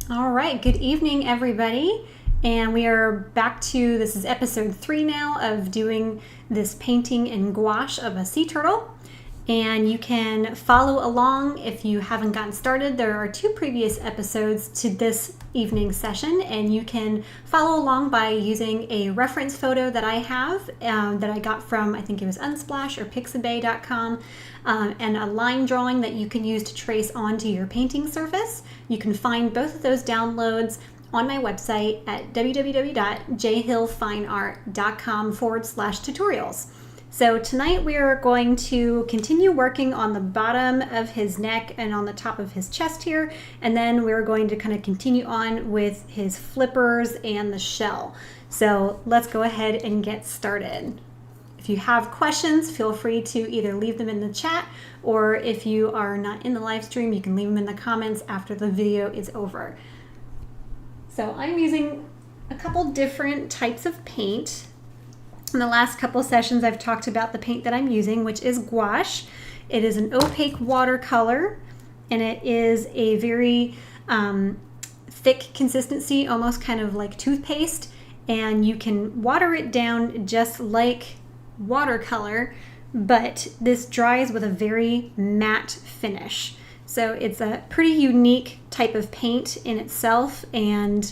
All right, good evening, everybody. And we are back to, this is episode 3 now of doing this painting in gouache of a sea turtle. And you can follow along if you haven't gotten started. There are 2 previous episodes to this evening session, and you can follow along by using a reference photo that I have that I got from, I think it was Unsplash or Pixabay.com, and a line drawing that you can use to trace onto your painting surface. You can find both of those downloads on my website at www.jhillfineart.com/tutorials. So tonight we are going to continue working on the bottom of his neck and on the top of his chest here, and then we're going to kind of continue on with his flippers and the shell. So let's go ahead and get started. If you have questions, feel free to either leave them in the chat, or if you are not in the live stream, you can leave them in the comments after the video is over. So I'm using a couple different types of paint. In the last couple sessions, I've talked about the paint that I'm using, which is gouache. It is an opaque watercolor, and it is a very thick consistency, almost kind of like toothpaste, and you can water it down just like watercolor, but this dries with a very matte finish. So it's a pretty unique type of paint in itself, and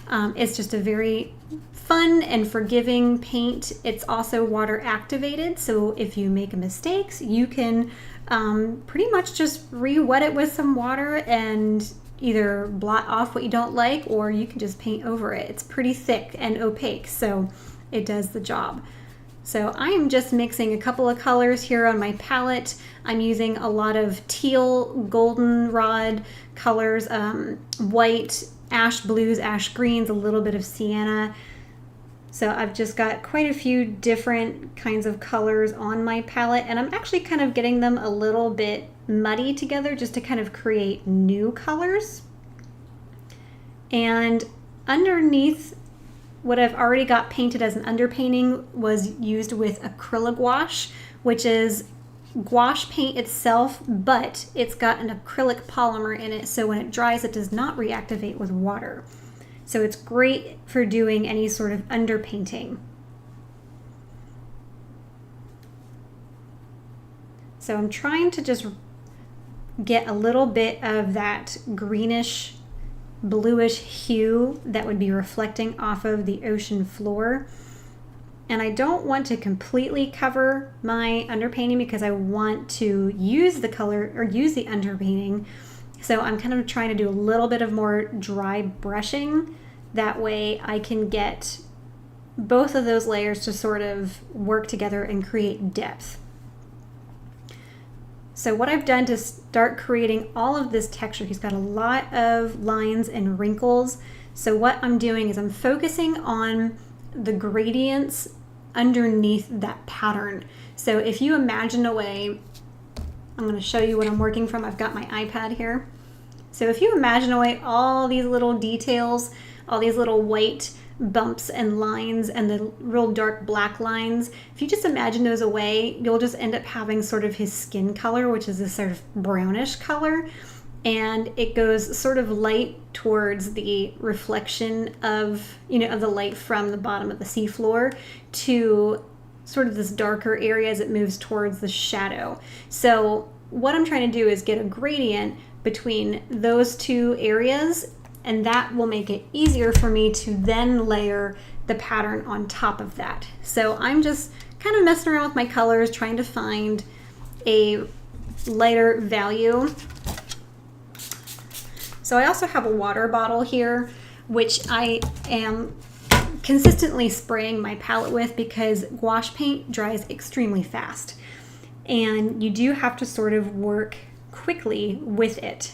it's just a very fun and forgiving paint. It's also water activated, so if you make mistakes, you can pretty much just re-wet it with some water and either blot off what you don't like, or you can just paint over it. It's pretty thick and opaque, so it does the job. So I am just mixing a couple of colors here on my palette. I'm using a lot of teal, goldenrod colors, white, ash blues, ash greens, a little bit of sienna. So I've just got quite a few different kinds of colors on my palette, and I'm actually kind of getting them a little bit muddy together just to kind of create new colors. And underneath what I've already got painted as an underpainting was used with acrylic gouache, which is gouache paint itself, but it's got an acrylic polymer in it, so when it dries it does not reactivate with water. So it's great for doing any sort of underpainting. So I'm trying to just get a little bit of that greenish, bluish hue that would be reflecting off of the ocean floor. And I don't want to completely cover my underpainting because I want to use the color or use the underpainting. So I'm kind of trying to do a little bit of more dry brushing. That way I can get both of those layers to sort of work together and create depth. So what I've done to start creating all of this texture, he's got a lot of lines and wrinkles. So what I'm doing is I'm focusing on the gradients underneath that pattern. So if you imagine a way, I'm going to show you what I'm working from. I've got my iPad here. So if you imagine away all these little details, all these little white bumps and lines and the real dark black lines, if you just imagine those away, you'll just end up having sort of his skin color, which is this sort of brownish color. And it goes sort of light towards the reflection of, of the light from the bottom of the seafloor to sort of this darker area as it moves towards the shadow. So what I'm trying to do is get a gradient between those two areas, and that will make it easier for me to then layer the pattern on top of that. So I'm just kind of messing around with my colors, trying to find a lighter value. So I also have a water bottle here, which I am consistently spraying my palette with because gouache paint dries extremely fast. And you do have to sort of work quickly with it.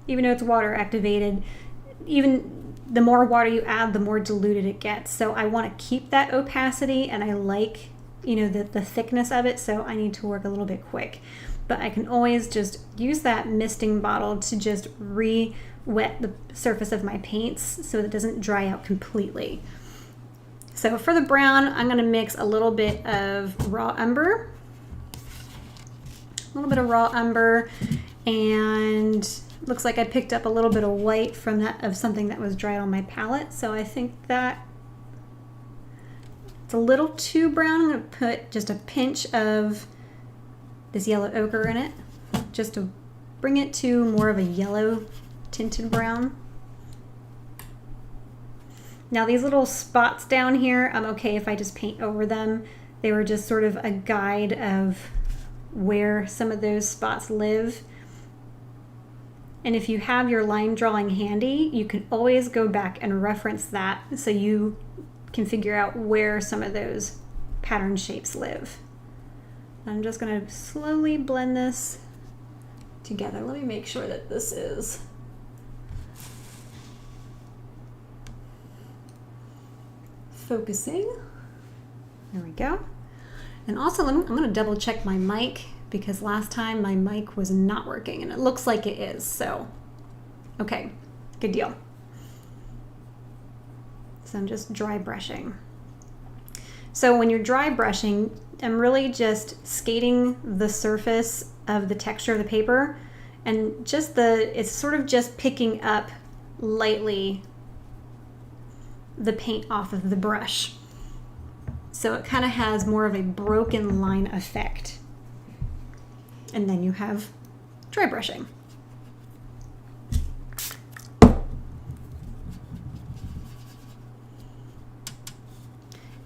Even though it's water activated, even the more water you add, the more diluted it gets. So I want to keep that opacity, and I like, the thickness of it, so I need to work a little bit quick. But I can always just use that misting bottle to just re-wet the surface of my paints so it doesn't dry out completely. So for the brown, I'm going to mix a little bit of raw umber, and Looks like I picked up a little bit of white from that, of something that was dried on my palette. So I think that it's a little too brown. I'm gonna put just a pinch of this yellow ochre in it, just to bring it to more of a yellow tinted brown. Now these little spots down here, I'm okay if I just paint over them. They were just sort of a guide of where some of those spots live. And if you have your line drawing handy, you can always go back and reference that so you can figure out where some of those pattern shapes live. I'm just going to slowly blend this together. Let me make sure that this is focusing. There we go. And also I'm going to double check my mic, because last time my mic was not working and it looks like it is. So, okay, good deal. So I'm just dry brushing. So when you're dry brushing, I'm really just skating the surface of the texture of the paper, and just it's sort of just picking up lightly the paint off of the brush. So it kind of has more of a broken line effect. And then you have dry brushing.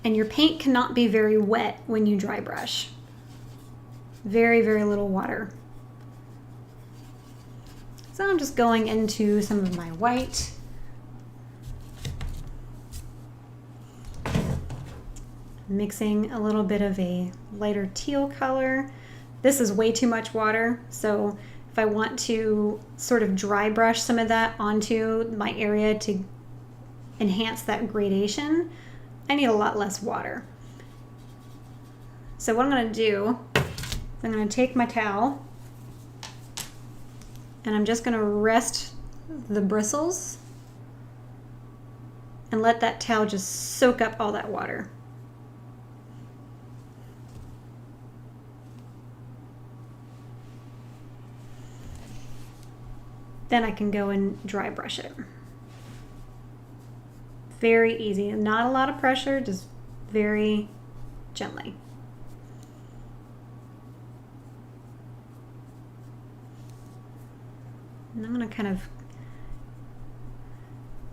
And your paint cannot be very wet when you dry brush. Very, very little water. So I'm just going into some of my white. Mixing a little bit of a lighter teal color. This is way too much water, so if I want to sort of dry brush some of that onto my area to enhance that gradation, I need a lot less water. So what I'm going to do is I'm going to take my towel and I'm just going to rest the bristles and let that towel just soak up all that water. Then I can go and dry brush it. Very easy, not a lot of pressure, just very gently. And I'm gonna kind of,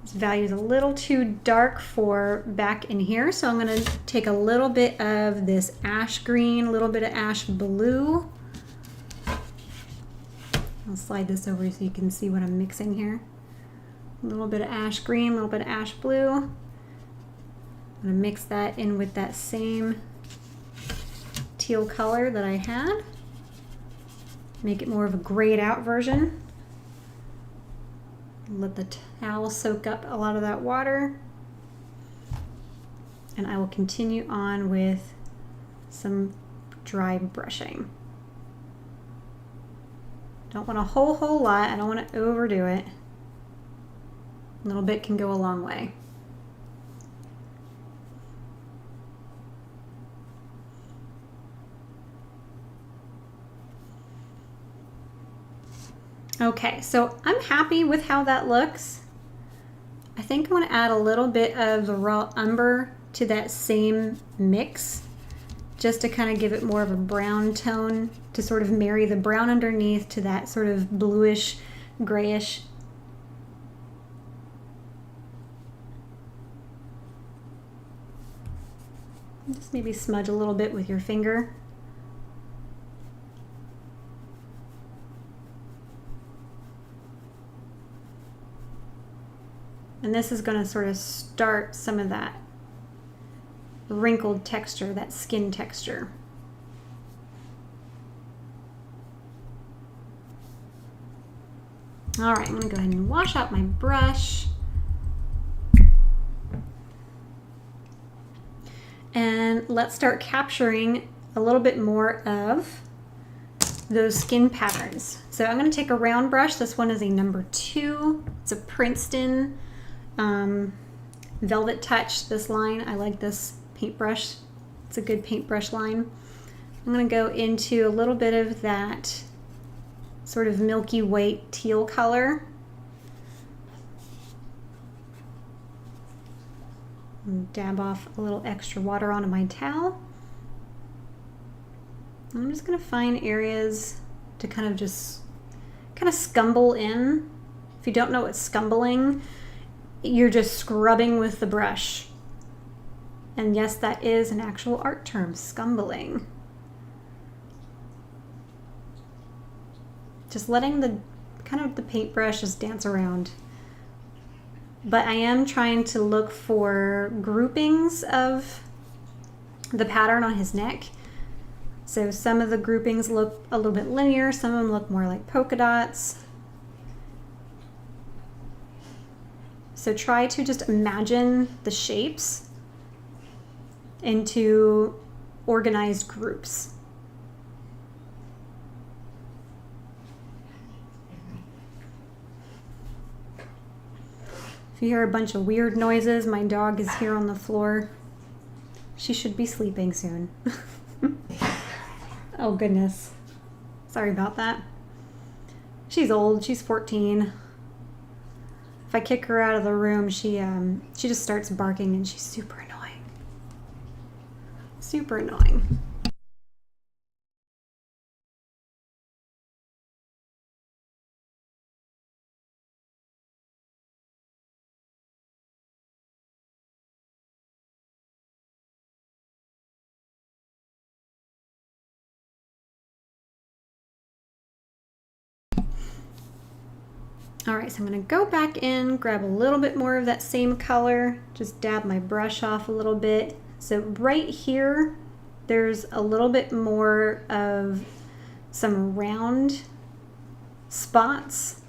this value is a little too dark for back in here, so I'm gonna take a little bit of this ash green, a little bit of ash blue. I'll slide this over so you can see what I'm mixing here. A little bit of ash green, a little bit of ash blue. I'm gonna mix that in with that same teal color that I had. Make it more of a grayed out version. Let the towel soak up a lot of that water. And I will continue on with some dry brushing. Don't want a whole lot. I don't want to overdo it. A little bit can go a long way. Okay, so I'm happy with how that looks. I think I want to add a little bit of the raw umber to that same mix, just to kind of give it more of a brown tone, to sort of marry the brown underneath to that sort of bluish, grayish. Just maybe smudge a little bit with your finger. And this is going to sort of start some of that wrinkled texture, that skin texture. All right, I'm going to go ahead and wash out my brush. And let's start capturing a little bit more of those skin patterns. So I'm going to take a round brush. This one is a number 2. It's a Princeton Velvet Touch, this line. I like this paintbrush. It's a good paintbrush line. I'm going to go into a little bit of that sort of milky white teal color. And dab off a little extra water onto my towel. I'm just going to find areas to kind of scumble in. If you don't know what scumbling, you're just scrubbing with the brush. And yes, that is an actual art term, scumbling. Just letting the paintbrush just dance around. But I am trying to look for groupings of the pattern on his neck. So some of the groupings look a little bit linear, some of them look more like polka dots. So try to just imagine the shapes into organized groups. If you hear a bunch of weird noises, my dog is here on the floor. She should be sleeping soon. Oh goodness. Sorry about that. She's old, she's 14. If I kick her out of the room, she just starts barking and she's super annoying. Super annoying. All right, so I'm gonna go back in, grab a little bit more of that same color, just dab my brush off a little bit. So right here, there's a little bit more of some round spots,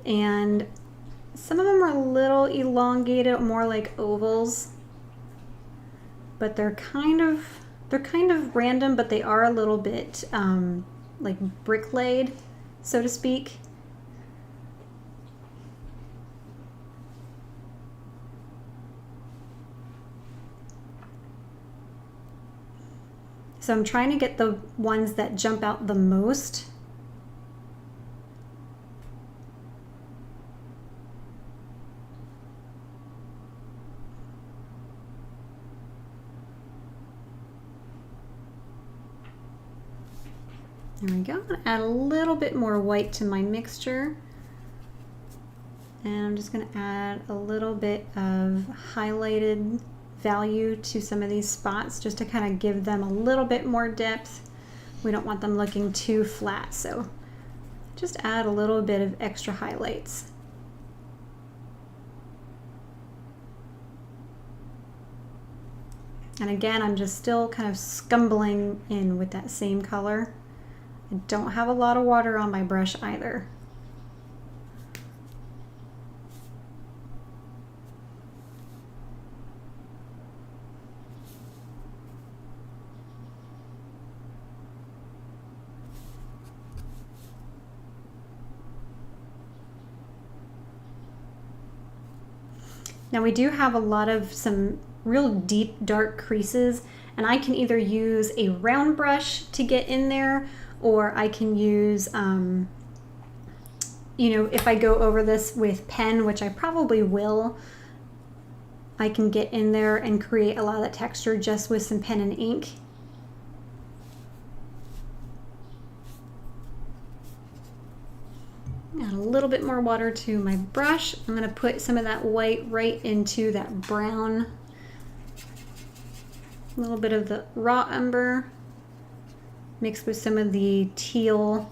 and some of them are a little elongated, more like ovals, but they're kind of random, but they are a little bit like brick-laid, so to speak. So I'm trying to get the ones that jump out the most. There we go. I'm going to add a little bit more white to my mixture. And I'm just going to add a little bit of highlighted value to some of these spots just to kind of give them a little bit more depth. We don't want them looking too flat, so just add a little bit of extra highlights. And again, I'm just still kind of scumbling in with that same color. I don't have a lot of water on my brush either. Now we do have a lot of some real deep dark creases, and I can either use a round brush to get in there, or I can use, you know, if I go over this with pen, which I probably will, I can get in there and create a lot of that texture just with some pen and ink. Add a little bit more water to my brush. I'm going to put some of that white right into that brown. A little bit of the raw umber mixed with some of the teal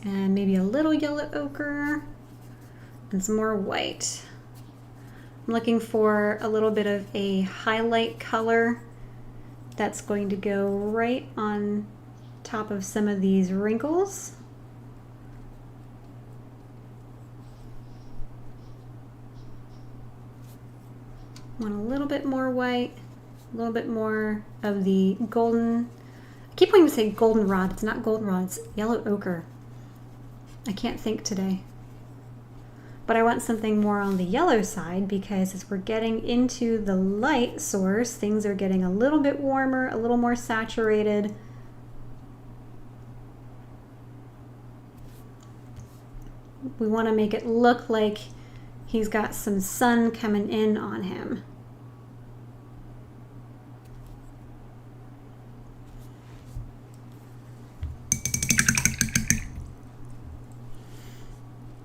and maybe a little yellow ochre and some more white. I'm looking for a little bit of a highlight color that's going to go right on top of some of these wrinkles. Want a little bit more white, a little bit more of the golden. I keep wanting to say goldenrod. It's not goldenrod, it's yellow ochre. I can't think today. But I want something more on the yellow side because as we're getting into the light source, things are getting a little bit warmer, a little more saturated. we want to make it look like he's got some sun coming in on him.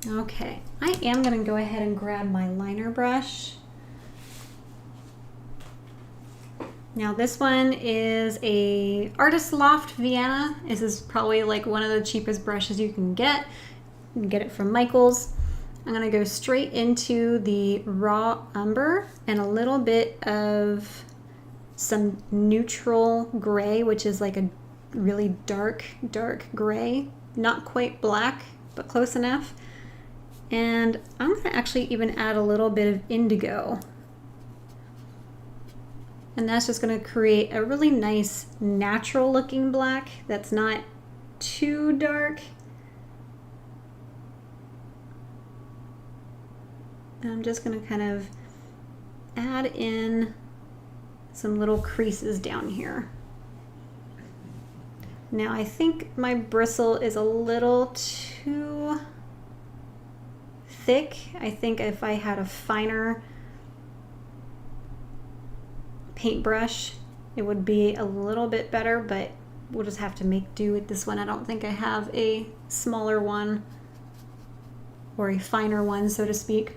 Okay, I am going to go ahead and grab my liner brush. Now this one is a Artist Loft Vienna. This is probably like one of the cheapest brushes you can get. You can get it from Michael's. I'm going to go straight into the raw umber and a little bit of some neutral gray, which is like a really dark gray. Not quite black, but close enough. And I'm going to actually even add a little bit of indigo. And that's just going to create a really nice natural looking black that's not too dark. And I'm just going to kind of add in some little creases down here. Now I think my bristle is a little too thick. I think if I had a finer paintbrush, it would be a little bit better, but we'll just have to make do with this one. I don't think I have a smaller one or a finer one, so to speak.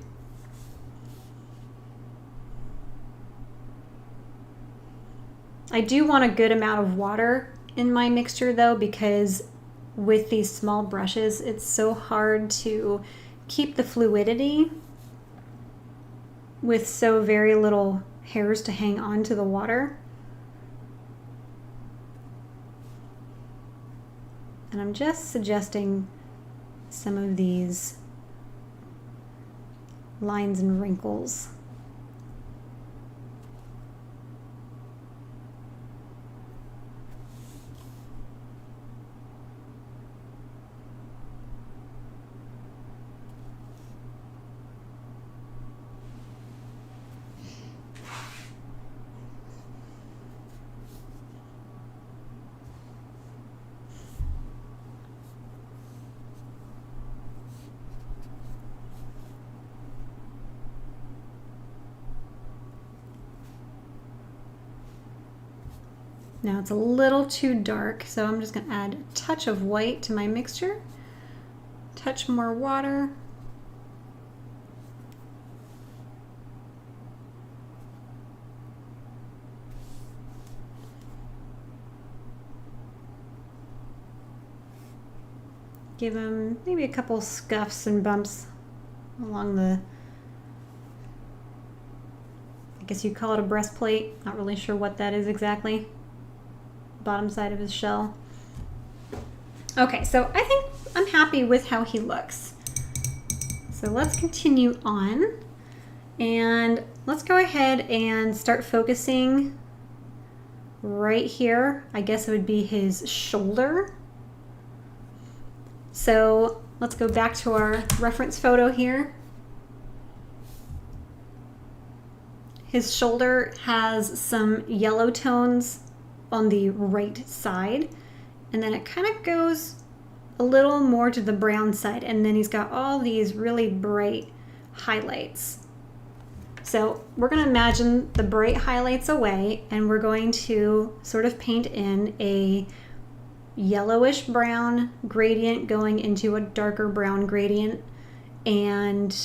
I do want a good amount of water in my mixture though, because with these small brushes, it's so hard to keep the fluidity with so very little hairs to hang on to the water. And I'm just suggesting some of these lines and wrinkles. Now it's a little too dark, so I'm just going to add a touch of white to my mixture, touch more water. Give him maybe a couple scuffs and bumps along the, I guess you'd call it a breastplate. Not really sure what that is exactly. Bottom side of his shell. Okay, so I think I'm happy with how he looks. So let's continue on and let's go ahead and start focusing right here. I guess it would be his shoulder. So let's go back to our reference photo here. His shoulder has some yellow tones on the right side, and then it kind of goes a little more to the brown side, and then he's got all these really bright highlights. So we're going to imagine the bright highlights away, and we're going to sort of paint in a yellowish brown gradient going into a darker brown gradient, and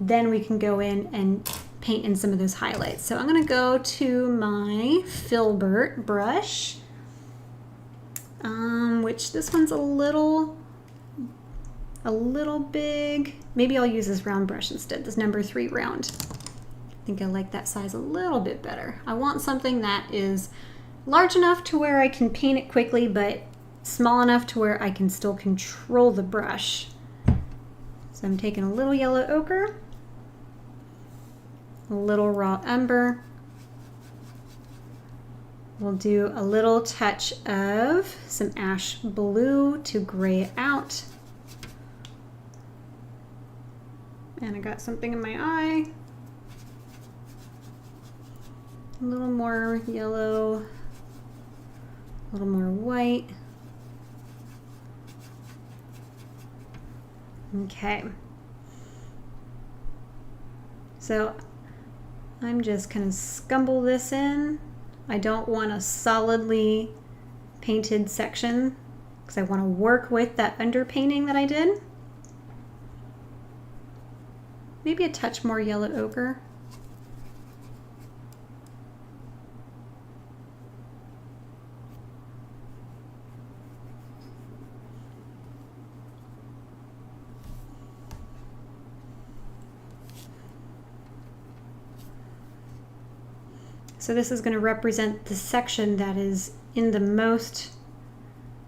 then we can go in and paint in some of those highlights. So I'm going to go to my Filbert brush, which this one's a little big. Maybe I'll use this round brush instead, this number 3 round. I think I like that size a little bit better. I want something that is large enough to where I can paint it quickly, but small enough to where I can still control the brush. So I'm taking a little yellow ochre, a little raw umber. We'll do a little touch of some ash blue to gray it out. And I got something in my eye. A little more yellow, a little more white. Okay. So I'm just going to scumble this in. I don't want a solidly painted section because I want to work with that underpainting that I did. Maybe a touch more yellow ochre. So this is going to represent the section that is in the most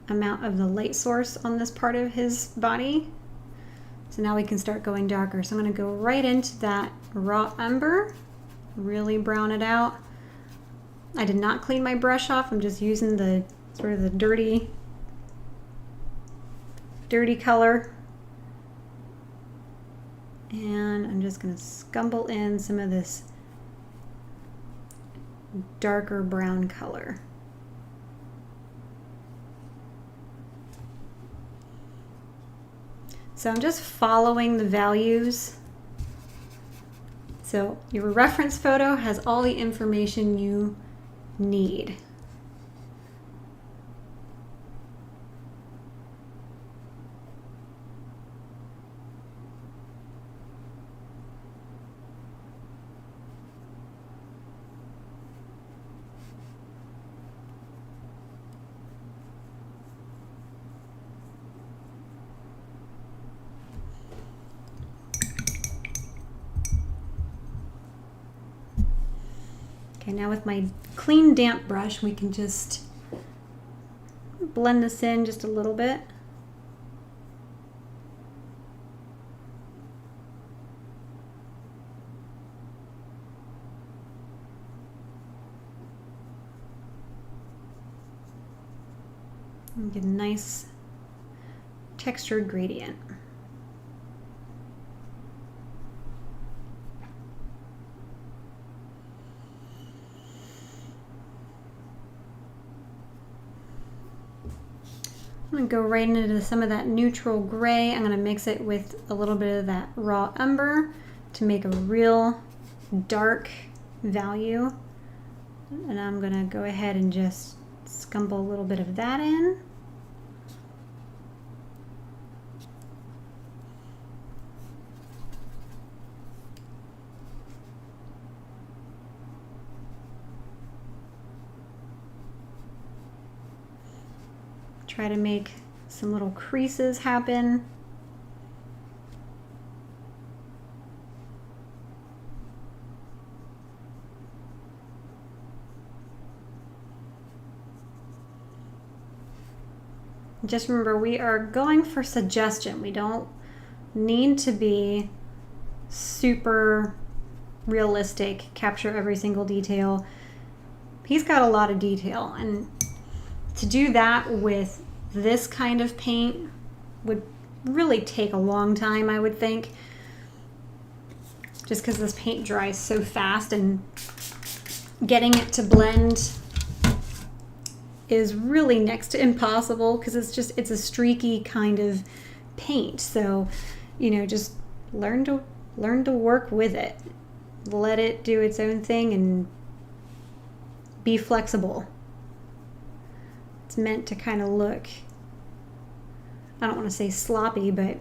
amount of the light source on this part of his body. So now we can start going darker. So I'm going to go right into that raw umber, really brown it out. I did not clean my brush off. I'm just using the sort of the dirty color. And I'm just going to scumble in some of this darker brown color. So I'm just following the values. So your reference photo has all the information you need. Okay, now with my clean damp brush, we can just blend this in just a little bit. And get a nice textured gradient. I'm going to go right into some of that neutral gray. I'm going to mix it with a little bit of that raw umber to make a real dark value. And I'm going to go ahead and just scumble a little bit of that in. Try to make some little creases happen. Just remember, we are going for suggestion. We don't need to be super realistic, capture every single detail. He's got a lot of detail, and to do that with this kind of paint would really take a long time, I would think, just because this paint dries so fast, and getting it to blend is really next to impossible because it's a streaky kind of paint. So, you know, just learn to work with it. Let it do its own thing and be flexible. It's meant to kind of look, I don't want to say sloppy, but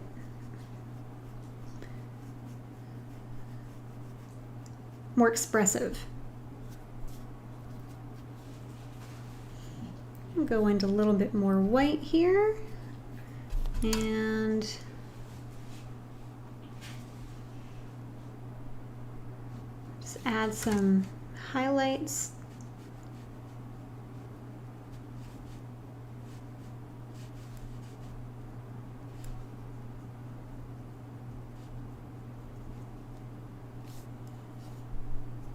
more expressive. I'll go into a little bit more white here and just add some highlights.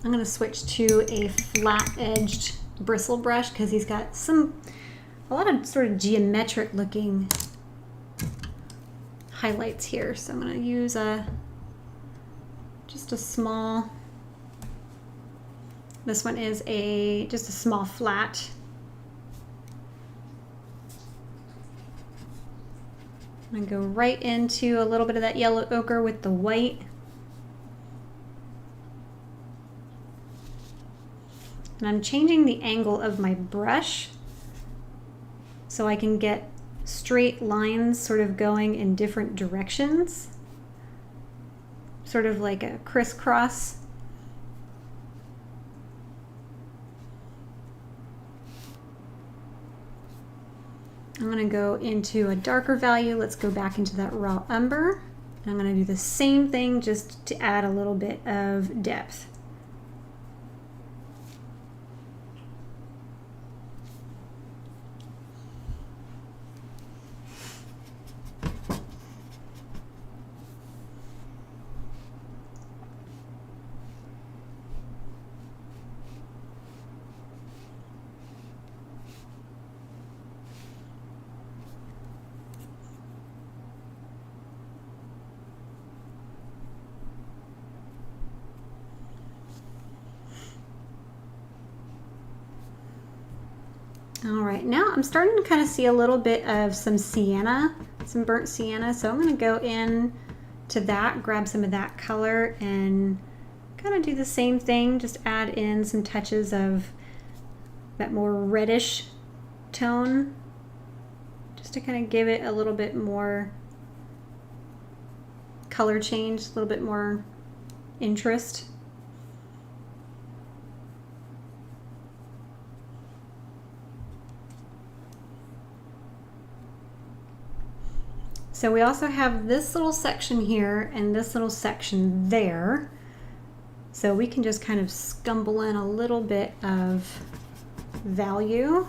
I'm going to switch to a flat-edged bristle brush because he's got a lot of sort of geometric looking highlights here. So I'm going to use just a small, this one is just a small flat. I'm going to go right into a little bit of that yellow ochre with the white. And I'm changing the angle of my brush so I can get straight lines sort of going in different directions. Sort of like a crisscross. I'm going to go into a darker value. Let's go back into that raw umber. I'm going to do the same thing just to add a little bit of depth. All right, now I'm starting to kind of see a little bit of some sienna, some burnt sienna. So I'm going to go in to that, grab some of that color and kind of do the same thing. Just add in some touches of that more reddish tone, just to kind of give it a little bit more color change, a little bit more interest. So we also have this little section here and this little section there. So we can just kind of scumble in a little bit of value.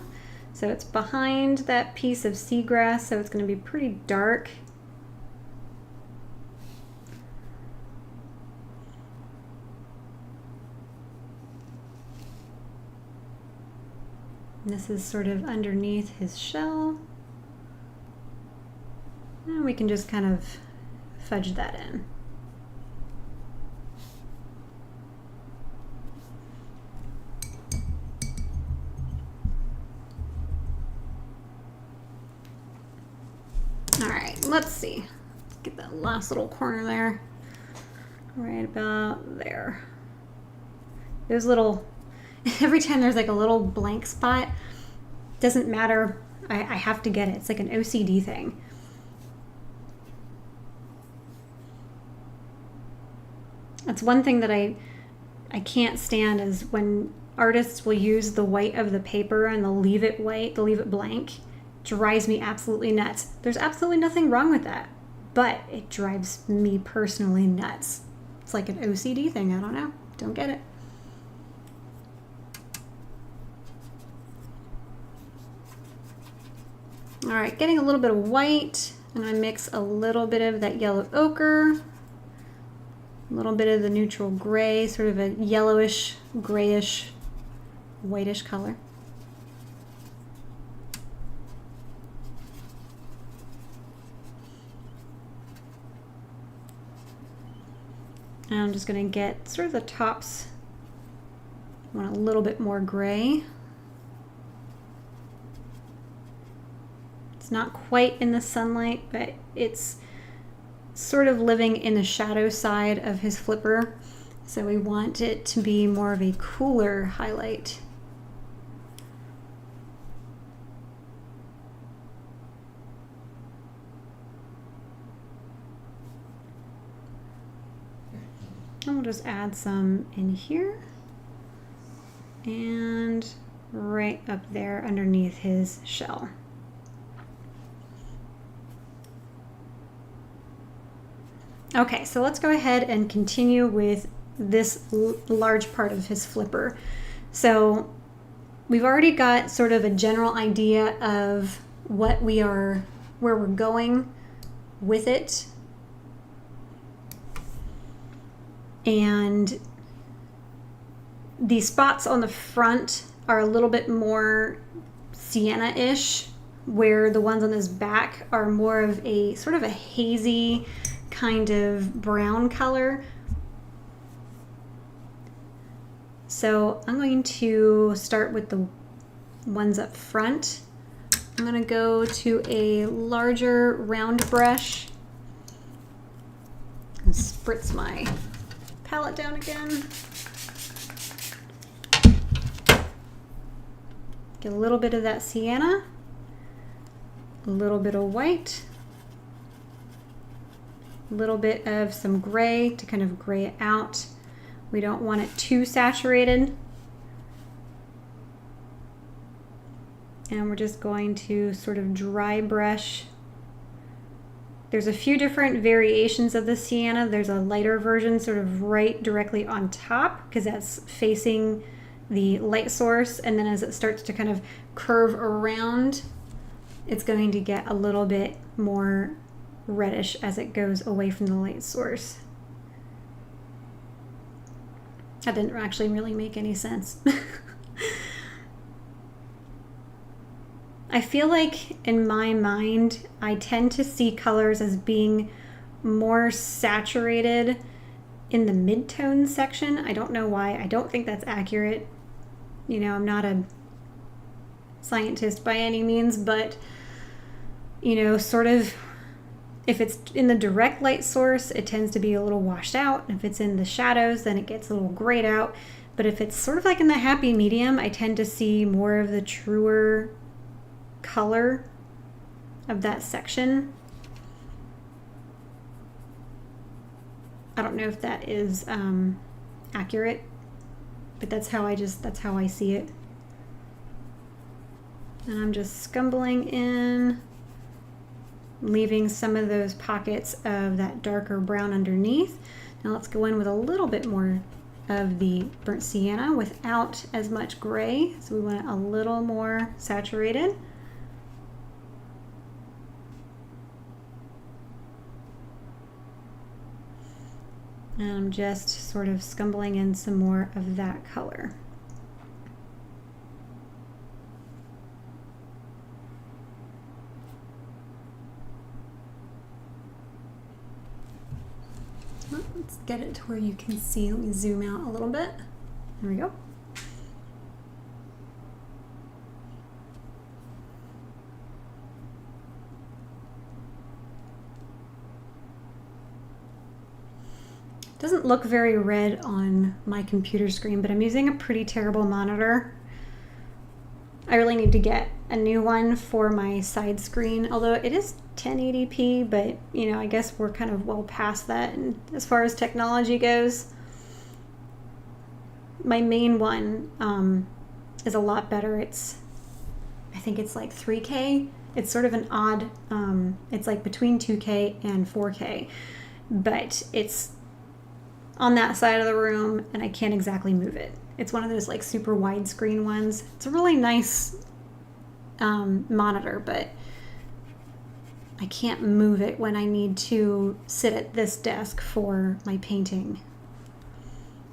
So it's behind that piece of seagrass, so it's going to be pretty dark. And this is sort of underneath his shell. And we can just kind of fudge that in. All right, let's see. Let's get that last little corner there. Right about there. Those little, every time there's like a little blank spot, doesn't matter. I have to get it. It's like an OCD thing. That's one thing that I can't stand is when artists will use the white of the paper and they'll leave it white, they'll leave it blank. It drives me absolutely nuts. There's absolutely nothing wrong with that, but it drives me personally nuts. It's like an OCD thing. I don't know. Don't get it. All right, getting a little bit of white. I'm going to mix a little bit of that yellow ochre. A little bit of the neutral gray, sort of a yellowish, grayish, whitish color. And I'm just going to get sort of the tops. I want a little bit more gray. It's not quite in the sunlight, but it's sort of living in the shadow side of his flipper. So we want it to be more of a cooler highlight. And we'll just add some in here and right up there underneath his shell. Okay, so let's go ahead and continue with this large part of his flipper. So we've already got sort of a general idea of what where we're going with it. And the spots on the front are a little bit more sienna-ish, where the ones on his back are more of a sort of a hazy kind of brown color. So I'm going to start with the ones up front. I'm gonna go to a larger round brush and spritz my palette down again. Get a little bit of that sienna, a little bit of white, a little bit of some gray to kind of gray it out. We don't want it too saturated. And we're just going to sort of dry brush. There's a few different variations of the sienna. There's a lighter version sort of right directly on top because that's facing the light source, and then as it starts to kind of curve around, it's going to get a little bit more reddish as it goes away from the light source. That didn't actually really make any sense. I feel like in my mind, I tend to see colors as being more saturated in the mid-tone section. I don't know why. I don't think that's accurate. You know, I'm not a scientist by any means, but, you know, sort of, if it's in the direct light source, it tends to be a little washed out. If it's in the shadows, then it gets a little grayed out. But if it's sort of like in the happy medium, I tend to see more of the truer color of that section. I don't know if that is accurate, but that's how I see it. And I'm just scumbling in, leaving some of those pockets of that darker brown underneath. Now let's go in with a little bit more of the burnt sienna without as much gray. So we want it a little more saturated. And I'm just sort of scumbling in some more of that color. Let's get it to where you can see. Let me zoom out a little bit. There we go. Doesn't look very red on my computer screen, but I'm using a pretty terrible monitor. I really need to get a new one for my side screen, although it is 1080p, but you know, I guess we're kind of well past that. And as far as technology goes, my main one is a lot better. I think it's like 3K. It's sort of an odd, it's like between 2K and 4K, but it's on that side of the room and I can't exactly move it. It's one of those like super widescreen ones. It's a really nice monitor, but I can't move it when I need to sit at this desk for my painting.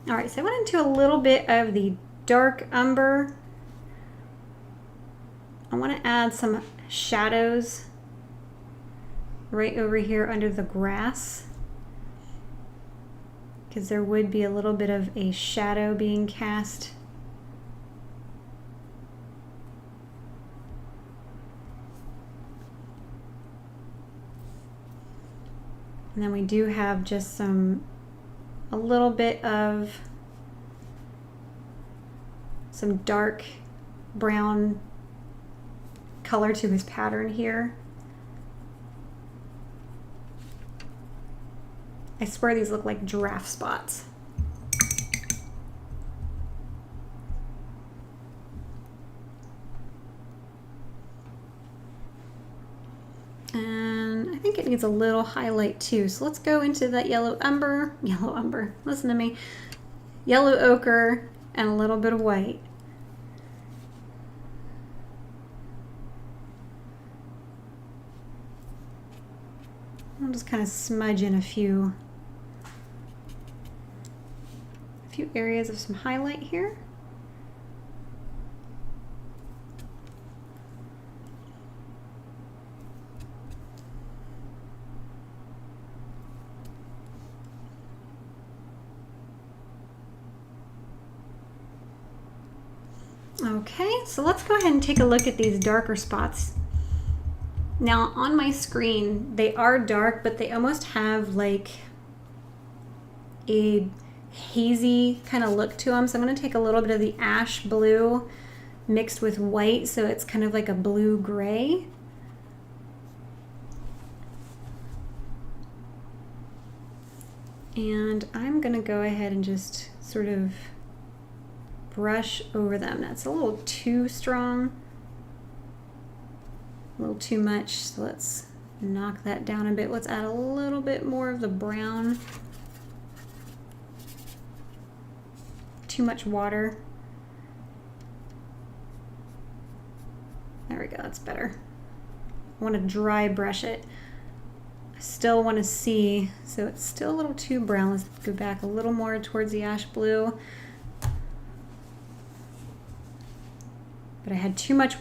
All right, so I went into a little bit of the dark umber. I want to add some shadows right over here under the grass, because there would be a little bit of a shadow being cast. And then we do have just a little bit of some dark brown color to his pattern here. I swear these look like giraffe spots. And I think it needs a little highlight too. So let's go into that yellow umber, listen to me, yellow ochre, and a little bit of white. I'll just kind of smudge in a few areas of some highlight here. Okay, so let's go ahead and take a look at these darker spots. Now on my screen, they are dark, but they almost have like a hazy kind of look to them. So I'm going to take a little bit of the ash blue mixed with white, so it's kind of like a blue gray. And I'm going to go ahead and just sort of brush over them. That's a little too strong, a little too much, so let's knock that down a bit. Let's add a little bit more of the brown. Too much water. There we go, that's better. I want to dry brush it. I still want to see, so it's still a little too brown. Let's go back a little more towards the ash blue. But I had too much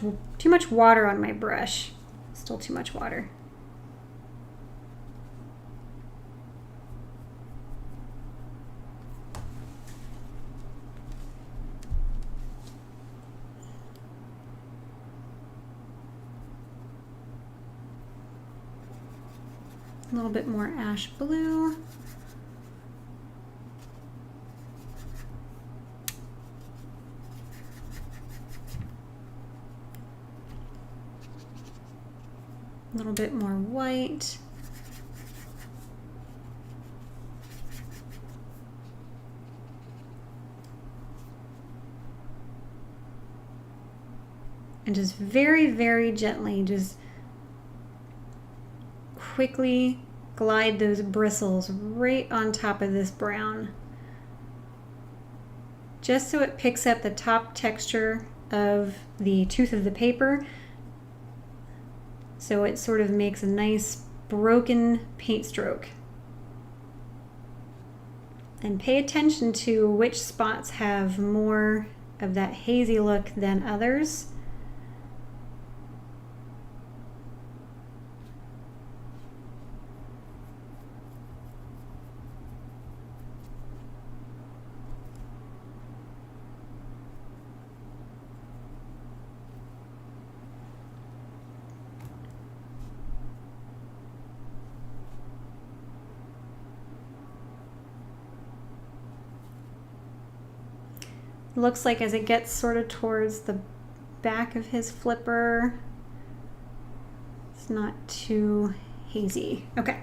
water on my brush. Still too much water. A little bit more ash blue. A little bit more white. And just very, very gently, just quickly glide those bristles right on top of this brown, just so it picks up the top texture of the tooth of the paper, so it sort of makes a nice broken paint stroke. And pay attention to which spots have more of that hazy look than others. Looks like as it gets sort of towards the back of his flipper, it's not too hazy. Okay,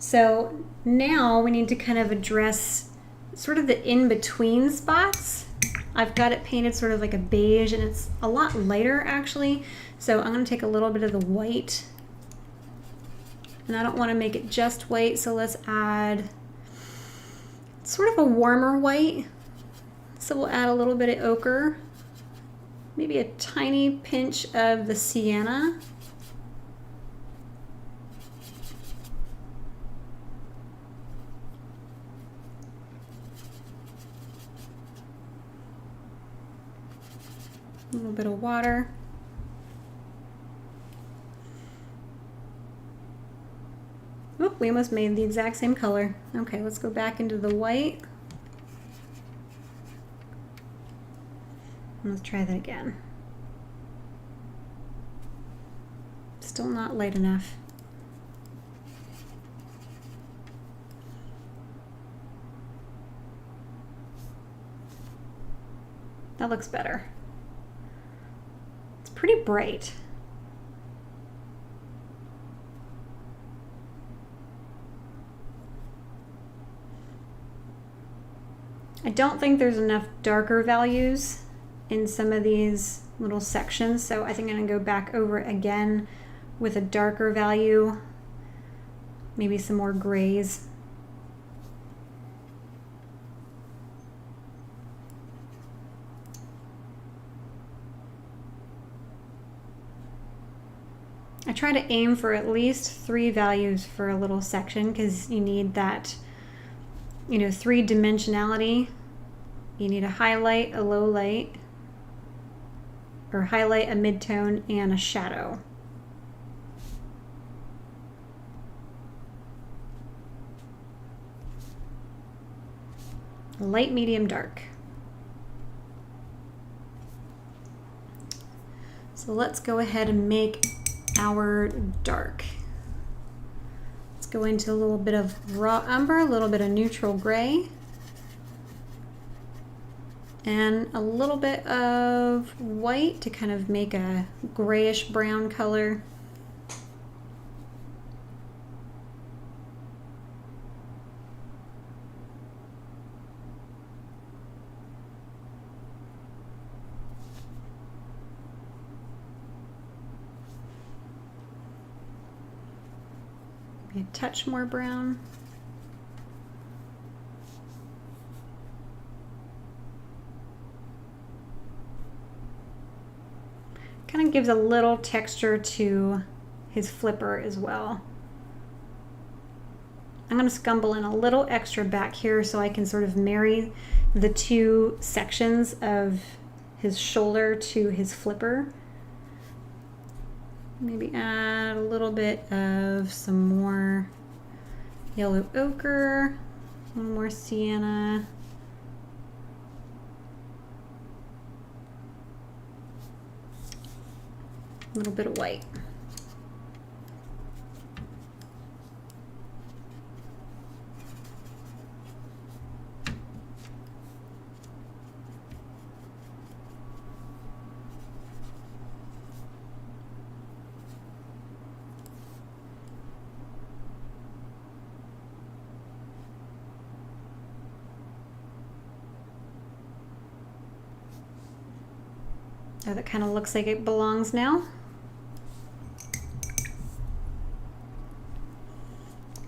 so now we need to kind of address sort of the in-between spots. I've got it painted sort of like a beige, and it's a lot lighter actually. So I'm going to take a little bit of the white, and I don't want to make it just white, so let's add sort of a warmer white. So we'll add a little bit of ochre, maybe a tiny pinch of the sienna. A little bit of water. Oop, we almost made the exact same color. Okay, let's go back into the white. Let's try that again. Still not light enough. That looks better. It's pretty bright. I don't think there's enough darker values in some of these little sections, so I think I'm going to go back over it again with a darker value, maybe some more grays. I try to aim for at least 3 values for a little section, because you need that, you know, 3-dimensionality. You need a highlight, a low light, or highlight, a midtone, and a shadow. Light, medium, dark. So let's go ahead and make our dark. Let's go into a little bit of raw umber, a little bit of neutral gray, and a little bit of white to kind of make a grayish brown color. Maybe a touch more brown. Kind of gives a little texture to his flipper as well. I'm going to scumble in a little extra back here so I can sort of marry the two sections of his shoulder to his flipper. Maybe add a little bit of some more yellow ochre, a little more sienna. A little bit of white. Oh, that kind of looks like it belongs now.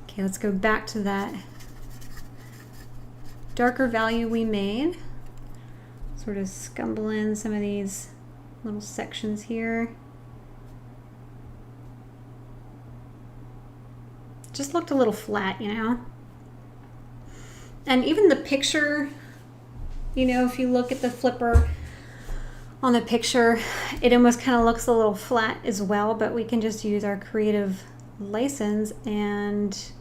Okay, let's go back to that darker value we made. Sort of scumble in some of these little sections here. Just looked a little flat, you know? And even the picture, you know, if you look at the flipper on the picture, it almost kind of looks a little flat as well, but we can just use our creative license and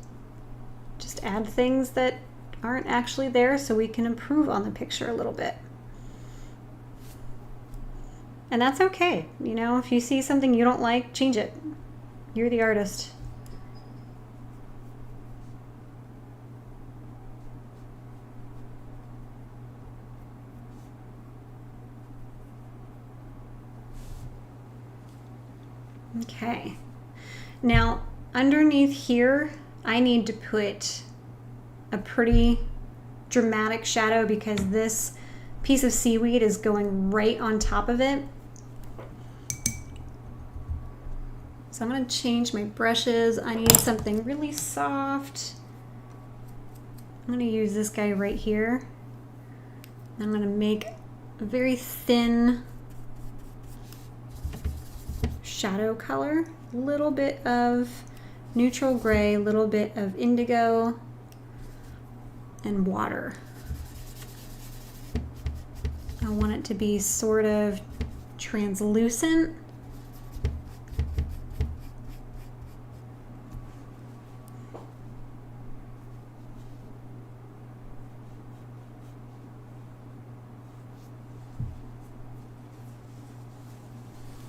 just add things that aren't actually there so we can improve on the picture a little bit. And that's okay. You know, if you see something you don't like, change it. You're the artist. Okay. Now, underneath here, I need to put a pretty dramatic shadow because this piece of seaweed is going right on top of it. So I'm going to change my brushes. I need something really soft. I'm going to use this guy right here. I'm going to make a very thin shadow color, a little bit of neutral gray, a little bit of indigo, and water. I want it to be sort of translucent.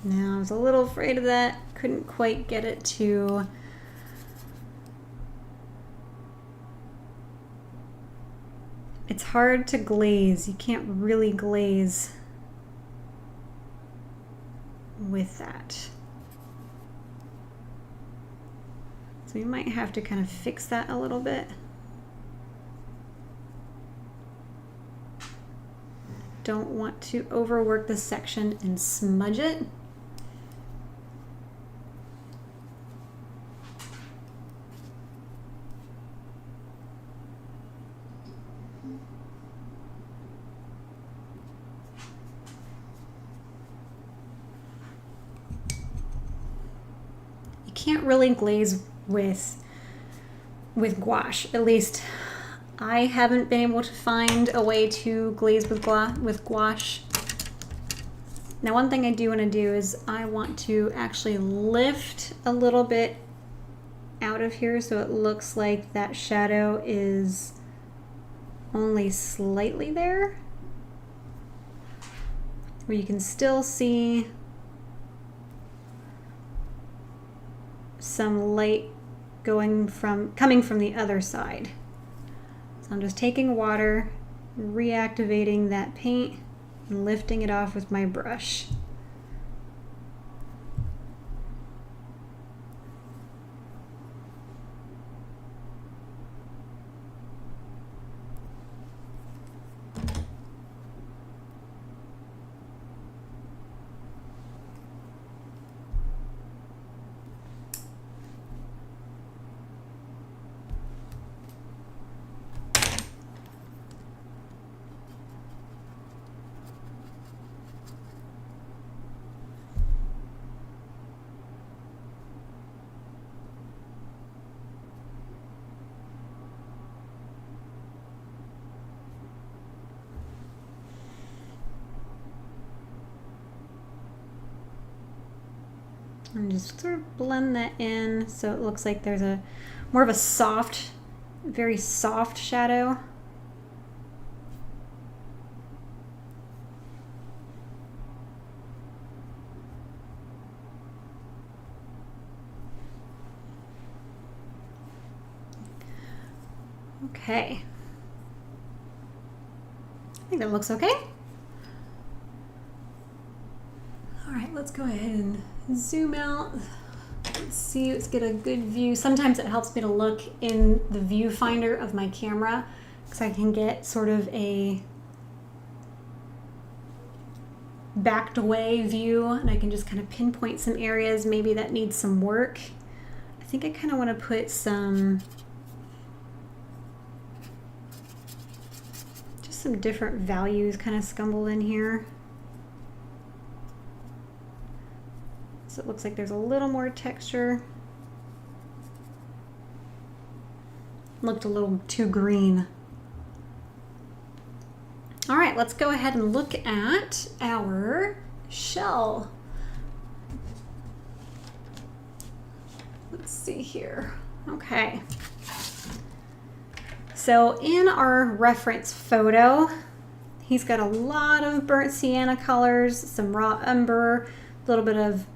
Now, I was a little afraid of that. Couldn't quite get it to it's hard to glaze. You can't really glaze with that. So you might have to kind of fix that a little bit. Don't want to overwork this section and smudge it. Can't really glaze with gouache. At least I haven't been able to find a way to glaze with gouache. Now, one thing I do want to do is I want to actually lift a little bit out of here so it looks like that shadow is only slightly there, where you can still see some light coming from the other side. So I'm just taking water, reactivating that paint, and lifting it off with my brush. And just sort of blend that in so it looks like there's a more of a soft, very soft shadow. Okay. I think that looks okay. All right, let's go ahead and zoom out. Let's see, let's get a good view. Sometimes it helps me to look in the viewfinder of my camera because I can get sort of a backed away view and I can just kind of pinpoint some areas maybe that need some work. I think I kind of want to put some different values kind of scumbled in here. So it looks like there's a little more texture. Looked a little too green. All right, let's go ahead and look at our shell. Let's see here. Okay. So in our reference photo, he's got a lot of burnt sienna colors, some raw umber, a little bit of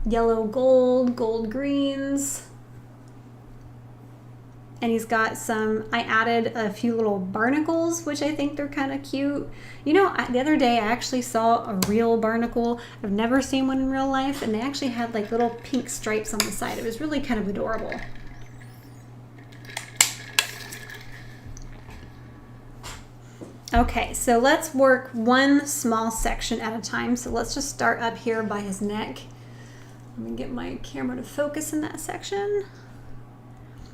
yellow gold, gold greens. And he's got some, I added a few little barnacles, which I think they're kind of cute. You know, the other day I actually saw a real barnacle. I've never seen one in real life, and they actually had like little pink stripes on the side. It was really kind of adorable. Okay, so let's work one small section at a time. So let's just start up here by his neck. Let me get my camera to focus in that section.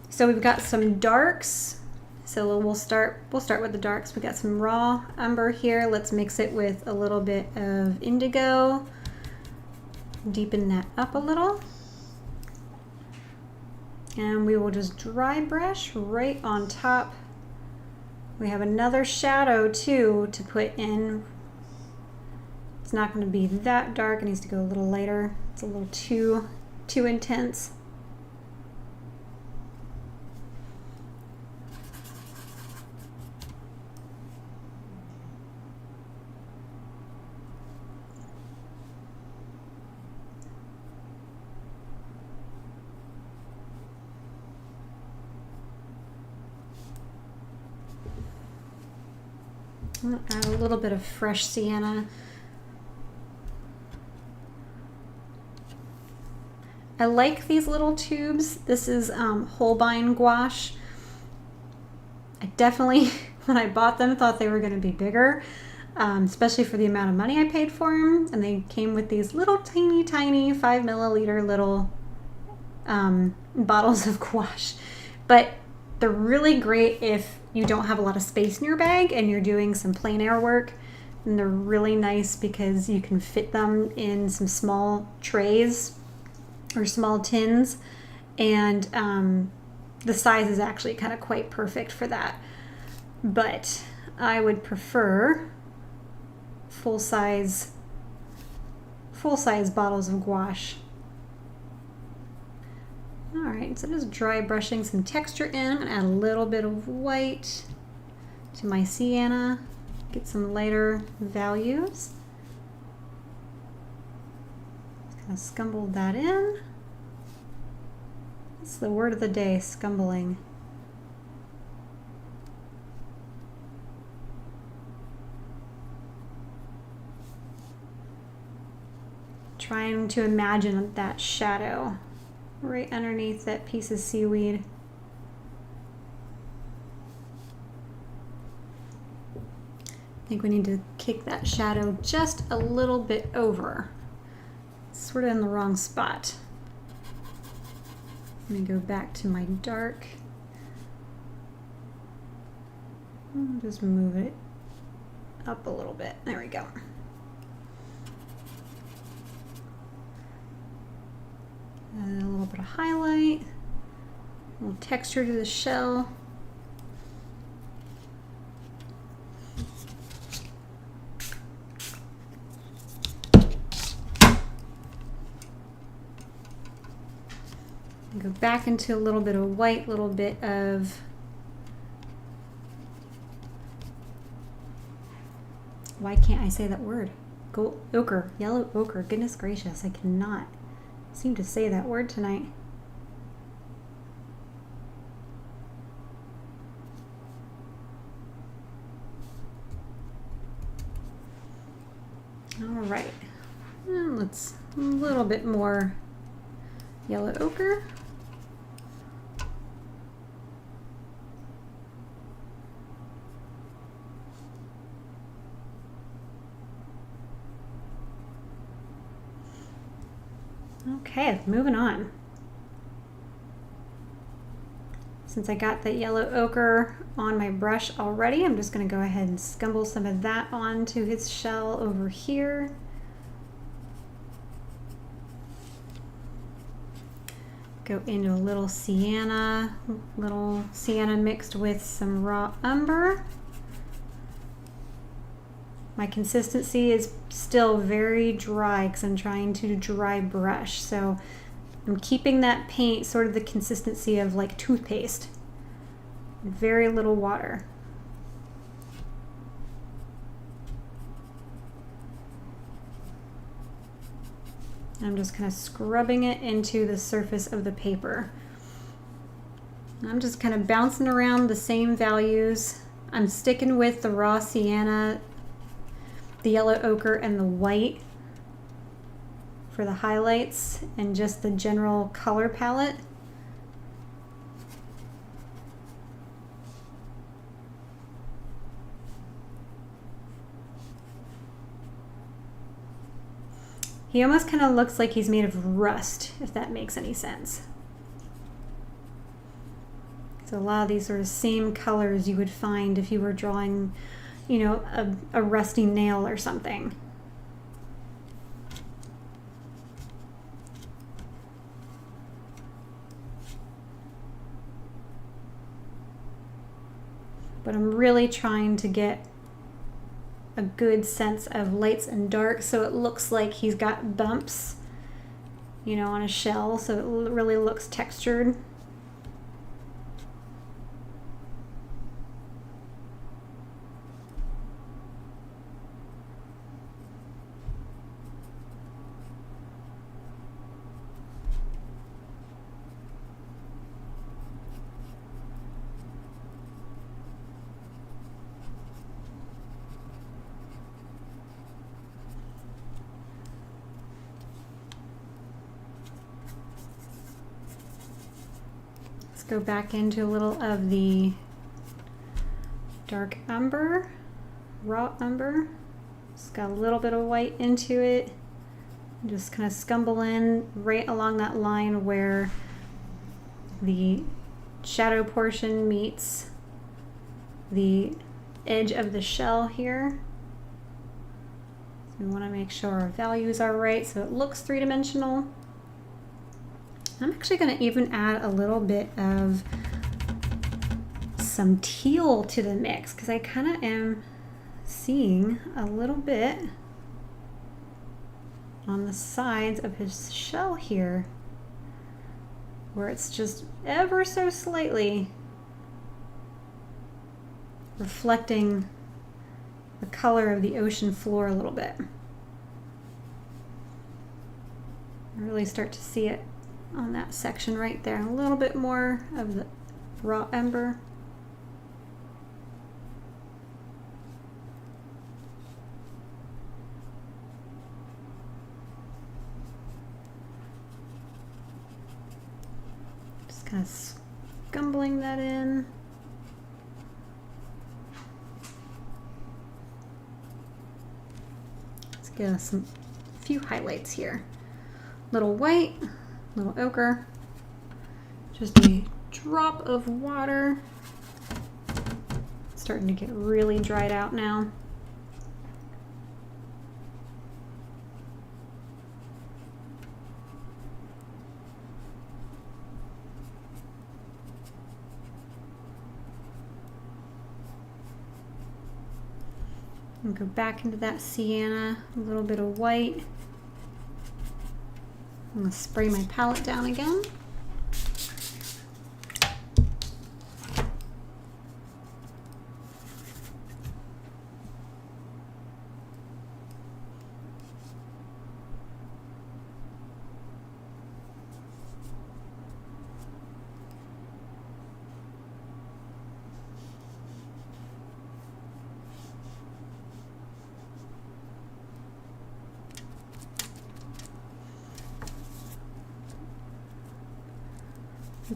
So we've got some darks. So we'll start with the darks. We got some raw umber here. Let's mix it with a little bit of indigo. Deepen that up a little. And we will just dry brush right on top. We have another shadow too to put in. It's not going to be that dark. It needs to go a little lighter. It's a little too intense. I'm going to add a little bit of fresh sienna. I like these little tubes. This is Holbein gouache. I definitely, when I bought them, thought they were going to be bigger, especially for the amount of money I paid for them. And they came with these little tiny 5 milliliter little bottles of gouache. But they're really great if you don't have a lot of space in your bag and you're doing some plein air work. And they're really nice because you can fit them in some small trays or small tins, and the size is actually kind of quite perfect for that. But I would prefer full size bottles of gouache. All right, so just dry brushing some texture in. I'm gonna add a little bit of white to my sienna, get some lighter values. Just kind of scumble that in. That's the word of the day, scumbling. Trying to imagine that shadow right underneath that piece of seaweed. I think we need to kick that shadow just a little bit over. It's sort of in the wrong spot. Let me go back to my dark. I'll just move it up a little bit. There we go. And a little bit of highlight, a little texture to the shell. Go back into a little bit of white, little bit of why can't I say that word? Gold ochre, yellow ochre. Goodness gracious, I cannot seem to say that word tonight. All right, and let's a little bit more yellow ochre. Okay, moving on. Since I got the yellow ochre on my brush already, I'm just going to go ahead and scumble some of that onto his shell over here. Go into a little sienna mixed with some raw umber. My consistency is still very dry because I'm trying to dry brush. So I'm keeping that paint sort of the consistency of like toothpaste. Very little water. I'm just kind of scrubbing it into the surface of the paper. I'm just kind of bouncing around the same values. I'm sticking with the raw sienna, the yellow ochre, and the white for the highlights and just the general color palette. He almost kind of looks like he's made of rust, if that makes any sense. So a lot of these sort of same colors you would find if you were drawing, you know, a rusty nail or something. But I'm really trying to get a good sense of lights and darks so it looks like he's got bumps, you know, on a shell, so it really looks textured. Go back into a little of the dark umber, raw umber. Just got a little bit of white into it. Just kind of scumble in right along that line where the shadow portion meets the edge of the shell here. So we want to make sure our values are right so it looks three-dimensional. I'm actually going to even add a little bit of some teal to the mix because I kind of am seeing a little bit on the sides of his shell here where it's just ever so slightly reflecting the color of the ocean floor a little bit. I really start to see it on that section right there. A little bit more of the raw ember. Just kind of scumbling that in. Let's get us a few highlights here. Little white, little ochre, just a drop of water. It's starting to get really dried out now. And go back into that sienna, a little bit of white. I'm going to spray my palette down again.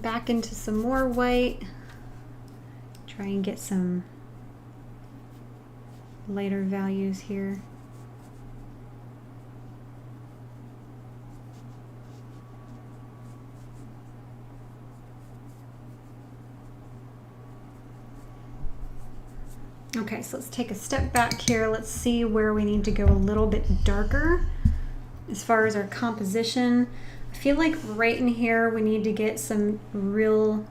Back into some more white. Try and get some lighter values here. Okay, so let's take a step back here. Let's see where we need to go a little bit darker as far as our composition. I feel like right in here we need to get some real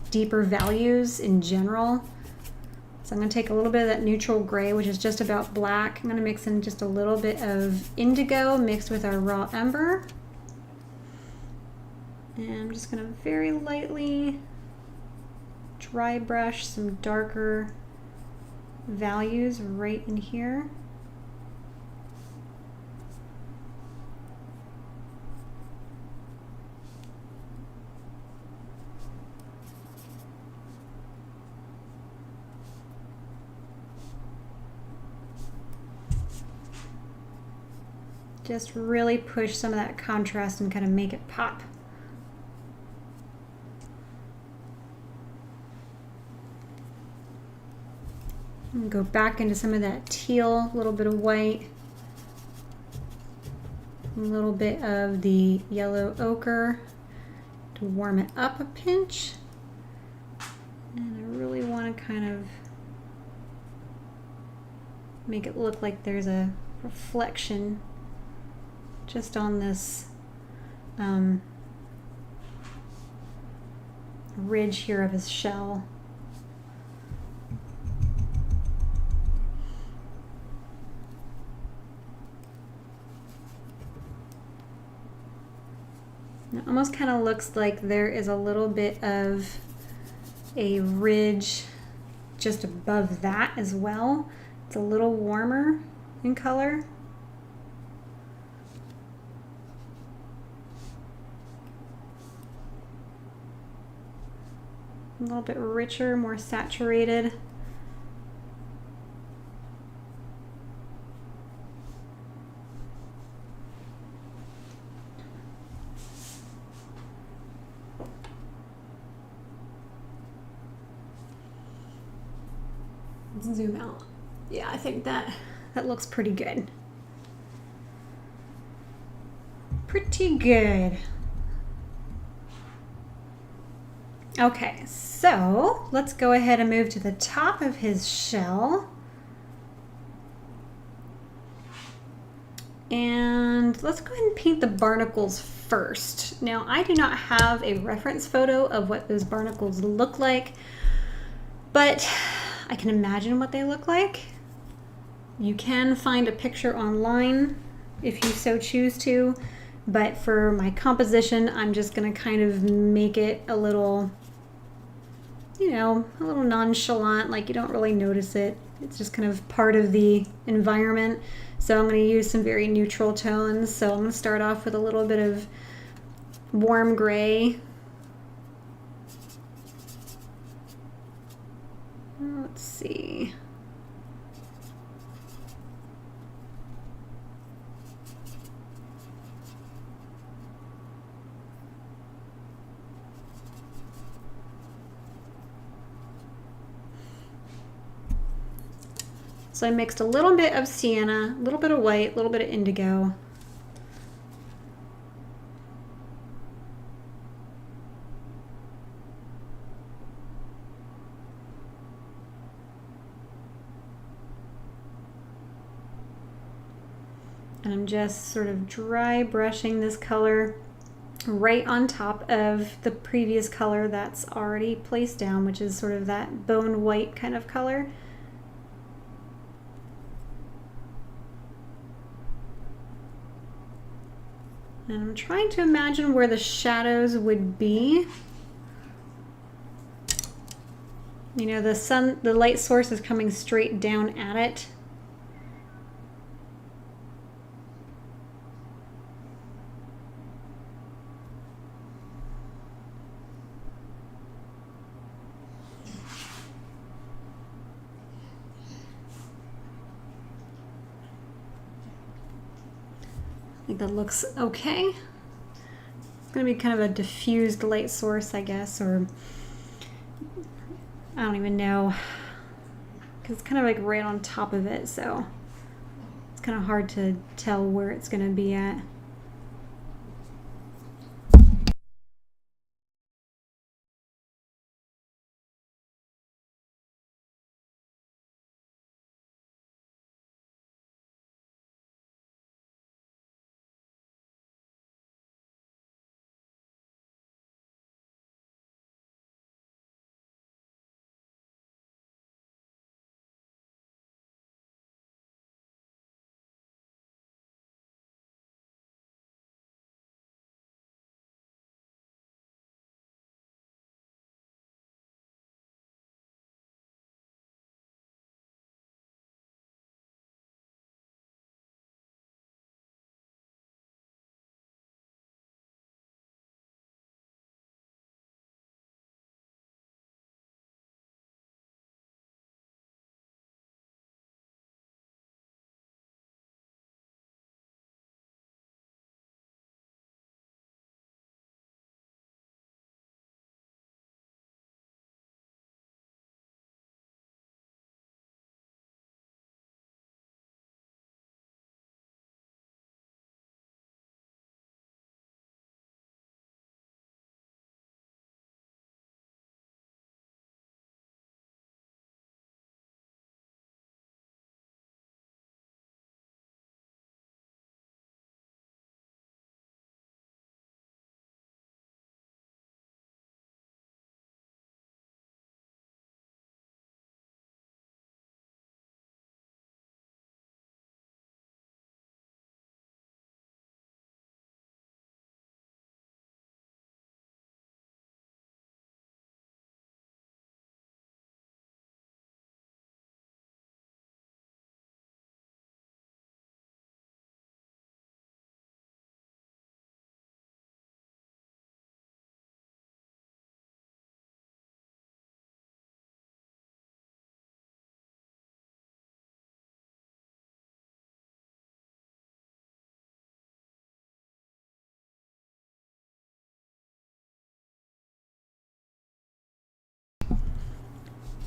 deeper values in general. So I'm going to take a little bit of that neutral gray, which is just about black. I'm going to mix in just a little bit of indigo mixed with our raw ember. And I'm just going to very lightly dry brush some darker values right in here. Just really push some of that contrast and kind of make it pop. And go back into some of that teal, a little bit of white, a little bit of the yellow ochre to warm it up a pinch. And I really want to kind of make it look like there's a reflection just on this ridge here of his shell. It almost kind of looks like there is a little bit of a ridge just above that as well. It's a little warmer in color. A little bit richer, more saturated. Let's zoom out. Yeah, I think that looks pretty good. Pretty good. Okay, so let's go ahead and move to the top of his shell. And let's go ahead and paint the barnacles first. Now, I do not have a reference photo of what those barnacles look like, but I can imagine what they look like. You can find a picture online if you so choose to, but for my composition, I'm just gonna kind of make it a little, you know, a little nonchalant, like you don't really notice it. It's just kind of part of the environment. So I'm going to use some very neutral tones. So I'm going to start off with a little bit of warm gray. Let's see. So I mixed a little bit of sienna, a little bit of white, a little bit of indigo. And I'm just sort of dry brushing this color right on top of the previous color that's already placed down, which is sort of that bone white kind of color. And I'm trying to imagine where the shadows would be. You know, the light source is coming straight down at it. I think that looks okay. It's going to be kind of a diffused light source, I guess, or I don't even know, because it's kind of like right on top of it, so it's kind of hard to tell where it's going to be at.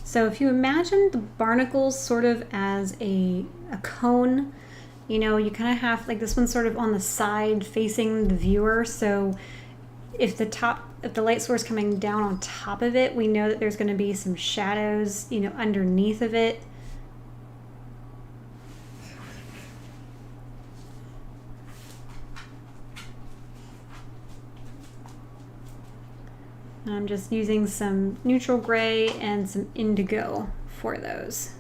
So if you imagine the barnacles sort of as a cone, you know, you kind of have like this one's sort of on the side facing the viewer. So if the light source coming down on top of it, we know that there's going to be some shadows, you know, underneath of it. I'm just using some neutral gray and some indigo for those.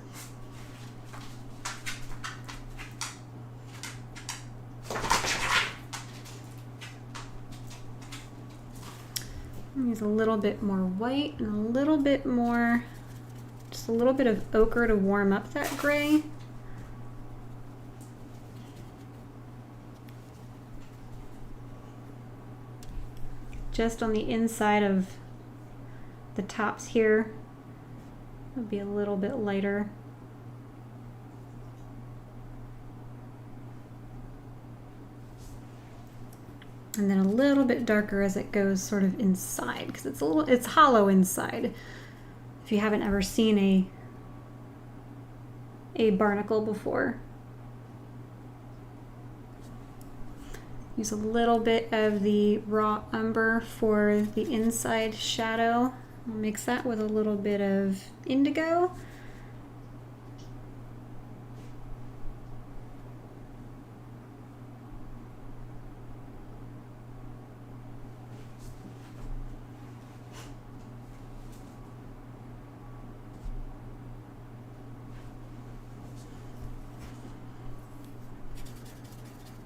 Use a little bit more white and a little bit more, just a little bit of ochre to warm up that gray. just on the inside of the tops here. It'll be a little bit lighter. And then a little bit darker as it goes sort of inside, because it's hollow inside. If you haven't ever seen a barnacle before. Use a little bit of the raw umber for the inside shadow. I'll mix that with a little bit of indigo.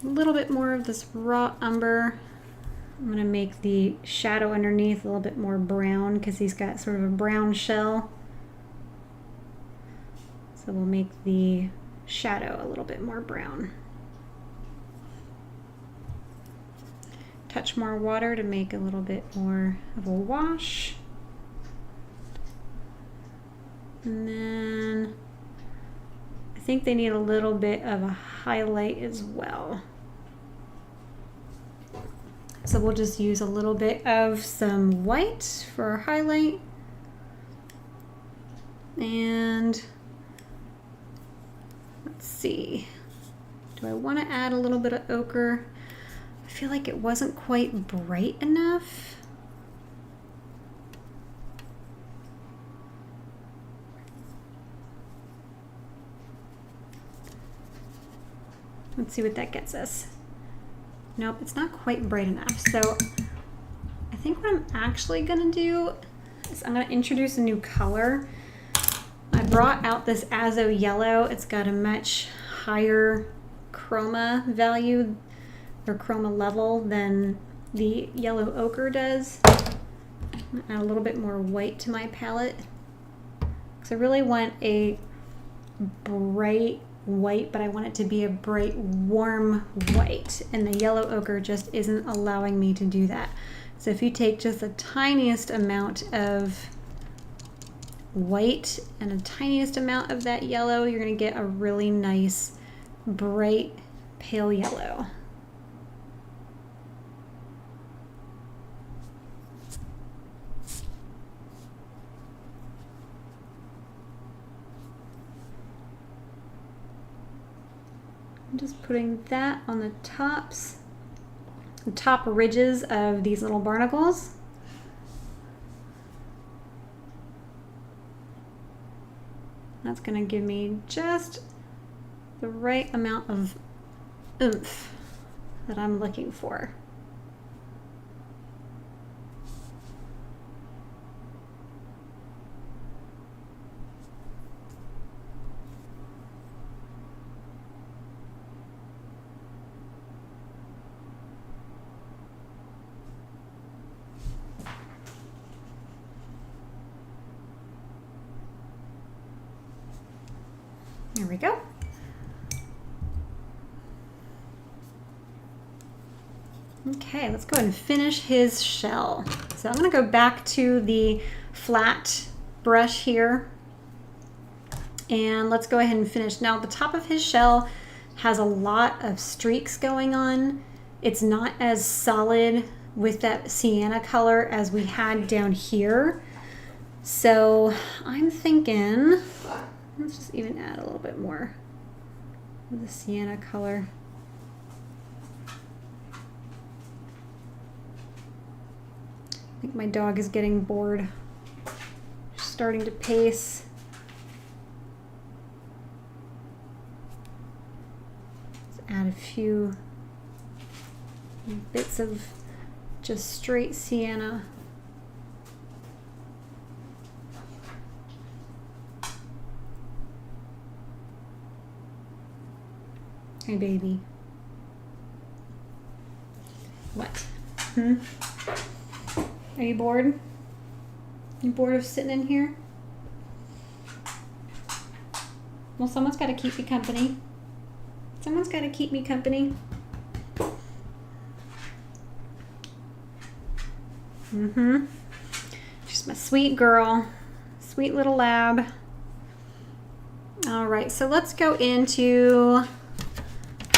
A little bit more of this raw umber. I'm going to make the shadow underneath a little bit more brown because he's got sort of a brown shell. So we'll make the shadow a little bit more brown. Touch more water to make a little bit more of a wash. And then I think they need a little bit of a highlight as well. So we'll just use a little bit of some white for our highlight. And let's see, do I want to add a little bit of ochre? I feel like it wasn't quite bright enough. Let's see what that gets us. Nope, it's not quite bright enough. So I think what I'm actually gonna do is I'm gonna introduce a new color. I brought out this Azo yellow. It's got a much higher chroma value or chroma level than the yellow ochre does. I'm gonna add a little bit more white to my palette because I really want a bright white, but I want it to be a bright, warm white, and the yellow ochre just isn't allowing me to do that. So if you take just the tiniest amount of white and the tiniest amount of that yellow, you're going to get a really nice, bright, pale yellow. I'm just putting that on the tops, the top ridges of these little barnacles. That's going to give me just the right amount of oomph that I'm looking for. There we go. Okay, let's go ahead and finish his shell. So I'm going to go back to the flat brush here and let's go ahead and finish. Now the top of his shell has a lot of streaks going on. It's not as solid with that sienna color as we had down here. So I'm thinking, let's just even add a little bit more of the sienna color. I think my dog is getting bored. She's starting to pace. Let's add a few bits of just straight sienna. Hey, baby. What? Are you bored? You bored of sitting in here? Well, someone's got to keep you company. Someone's got to keep me company. She's my sweet girl, sweet little lab. All right, so let's go into,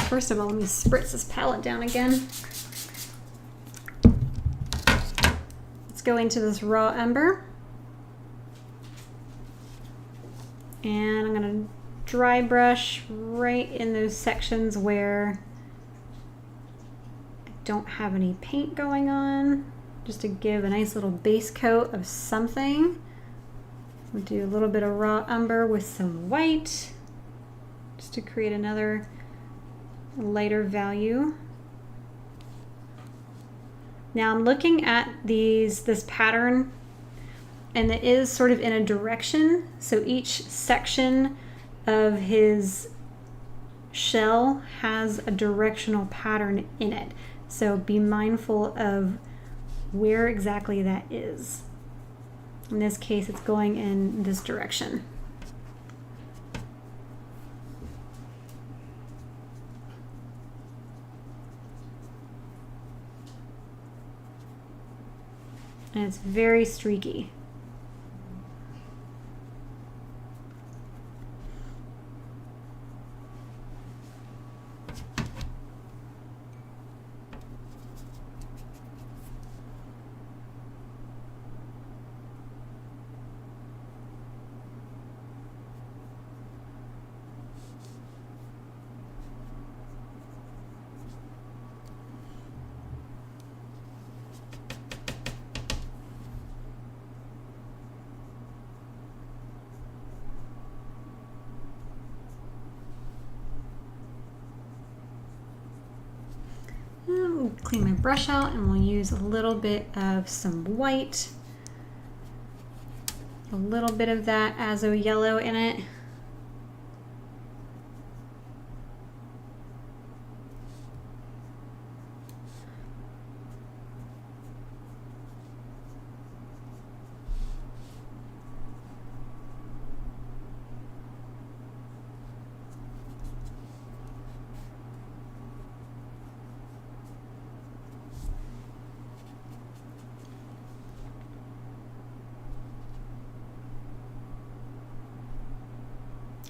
first of all, let me spritz this palette down again. Let's go into this raw umber. And I'm gonna dry brush right in those sections where I don't have any paint going on, just to give a nice little base coat of something. We'll do a little bit of raw umber with some white, just to create another lighter value. Now I'm looking at this pattern, and it is sort of in a direction. So each section of his shell has a directional pattern in it. So be mindful of where exactly that is. In this case, it's going in this direction. And it's very streaky. We'll clean my brush out, and we'll use a little bit of some white, a little bit of that azo yellow in it.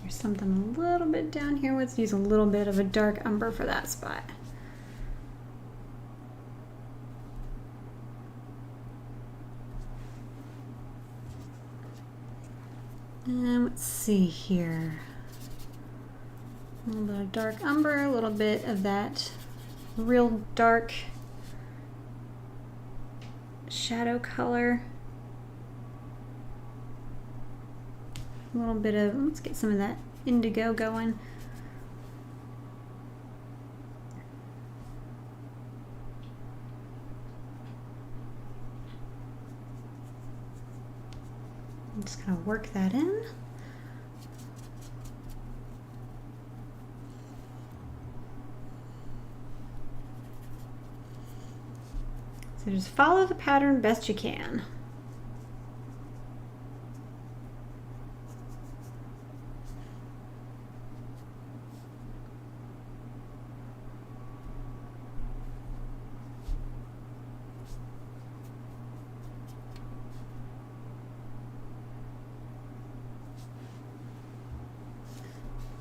There's something a little bit down here. Let's use a little bit of a dark umber for that spot. And let's see here. A little bit of dark umber, a little bit of that real dark shadow color. A little bit of, let's get some of that indigo going. I'm just going to work that in. So just follow the pattern best you can.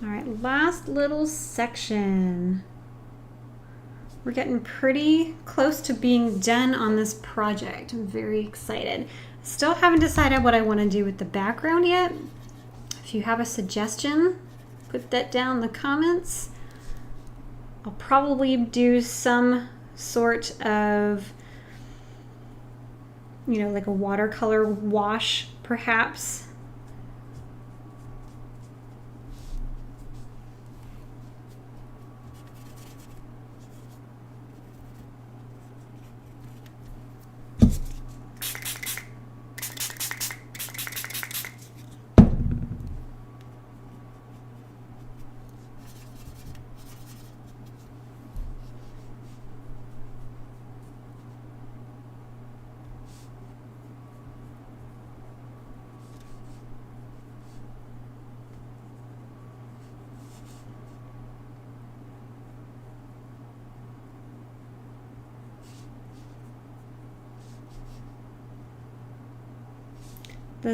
All right, last little section. We're getting pretty close to being done on this project. I'm very excited. Still haven't decided what I want to do with the background yet. If you have a suggestion, put that down in the comments. I'll probably do some sort of, you know, like a watercolor wash, perhaps.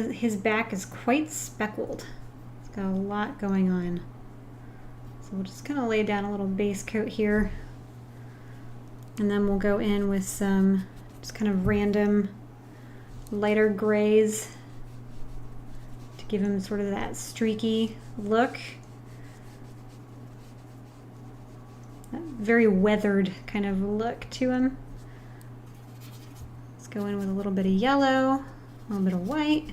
his back is quite speckled. It's got a lot going on. So we'll just kind of lay down a little base coat here. And then we'll go in with some just kind of random lighter grays to give him sort of that streaky look. That very weathered kind of look to him. Let's go in with a little bit of yellow, a little bit of white.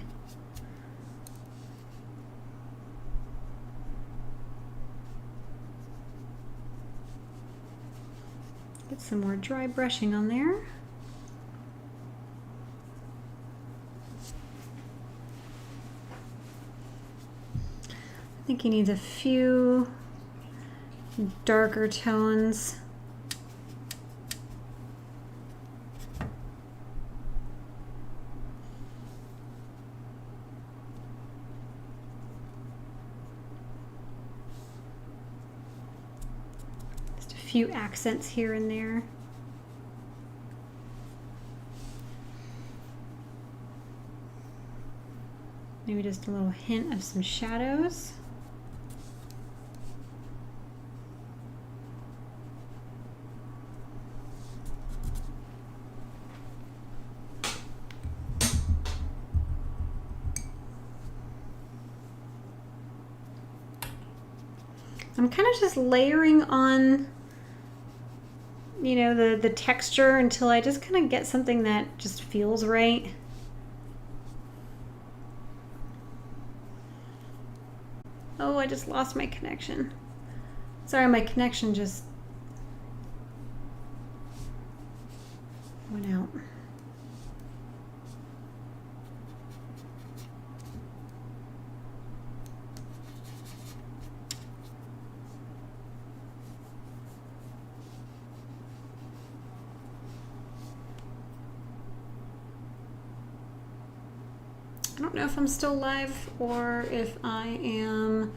Get some more dry brushing on there. I think he needs a few darker tones. Just a few accents here and there. Maybe just a little hint of some shadows. I'm kind of just layering on, you know, the texture until I just kind of get something that just feels right. Oh, I just lost my connection. Sorry, my connection just went out. I don't know if I'm still live or if I am.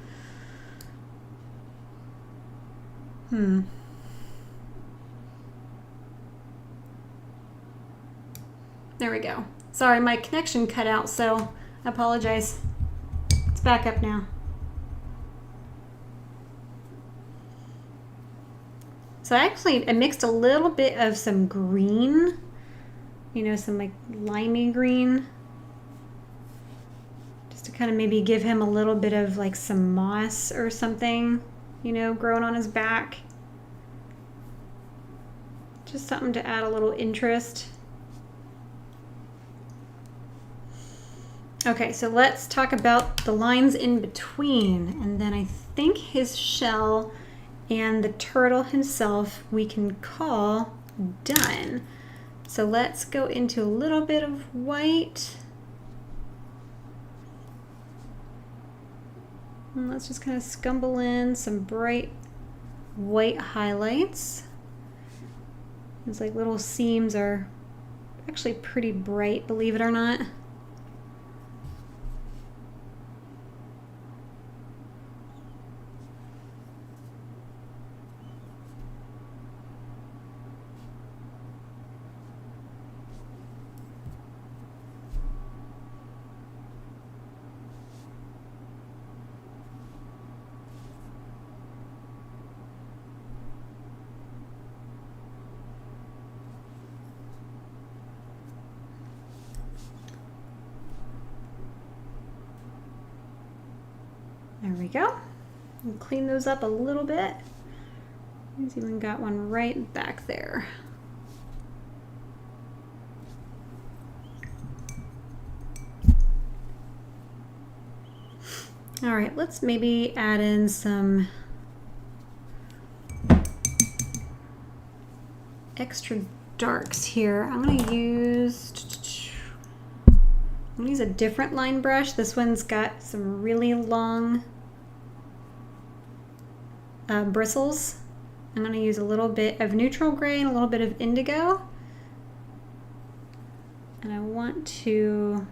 There we go. Sorry, my connection cut out, so I apologize. It's back up now. So I mixed a little bit of some green, you know, some like limey green, just to kind of maybe give him a little bit of like some moss or something, you know, growing on his back. Just something to add a little interest. Okay, so let's talk about the lines in between, and then I think his shell and the turtle himself we can call done. So let's go into a little bit of white. And let's just kind of scumble in some bright white highlights. These like little seams are actually pretty bright, believe it or not. There we go. And clean those up a little bit. He's even got one right back there. All right, let's maybe add in some extra darks here. I'm gonna use a different line brush. This one's got some really long bristles. I'm going to use a little bit of neutral gray and a little bit of indigo. And I want to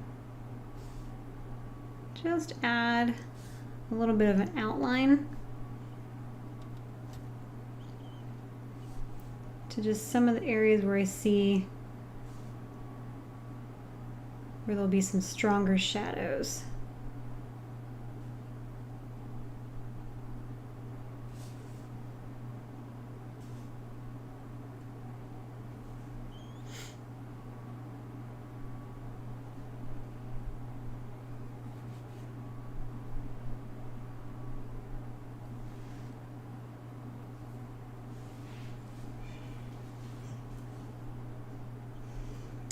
just add a little bit of an outline to just some of the areas where I see where there'll be some stronger shadows.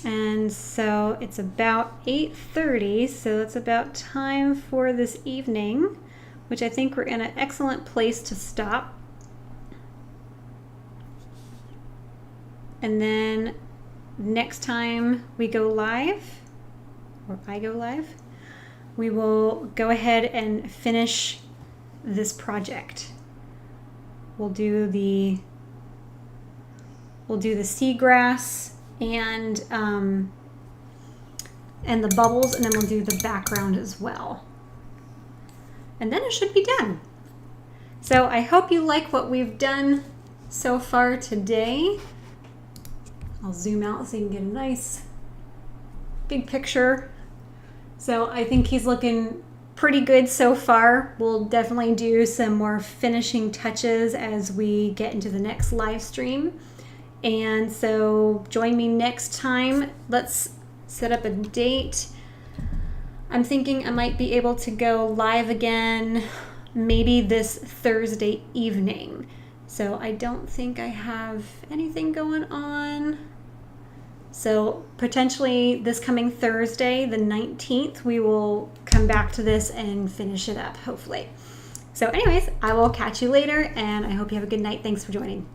And so it's about 8:30, so it's about time for this evening, which I think we're in an excellent place to stop. And then next time we go live, or I go live, we will go ahead and finish this project. We'll do the seagrass and the bubbles, and then we'll do the background as well. And then it should be done. So I hope you like what we've done so far today. I'll zoom out so you can get a nice big picture. So I think he's looking pretty good so far. We'll definitely do some more finishing touches as we get into the next live stream. And so join me next time. Let's set up a date. I'm thinking I might be able to go live again maybe this Thursday evening. So I don't think I have anything going on. So potentially this coming Thursday, the 19th, we will come back to this and finish it up, hopefully. So anyways, I will catch you later, and I hope you have a good night. Thanks for joining.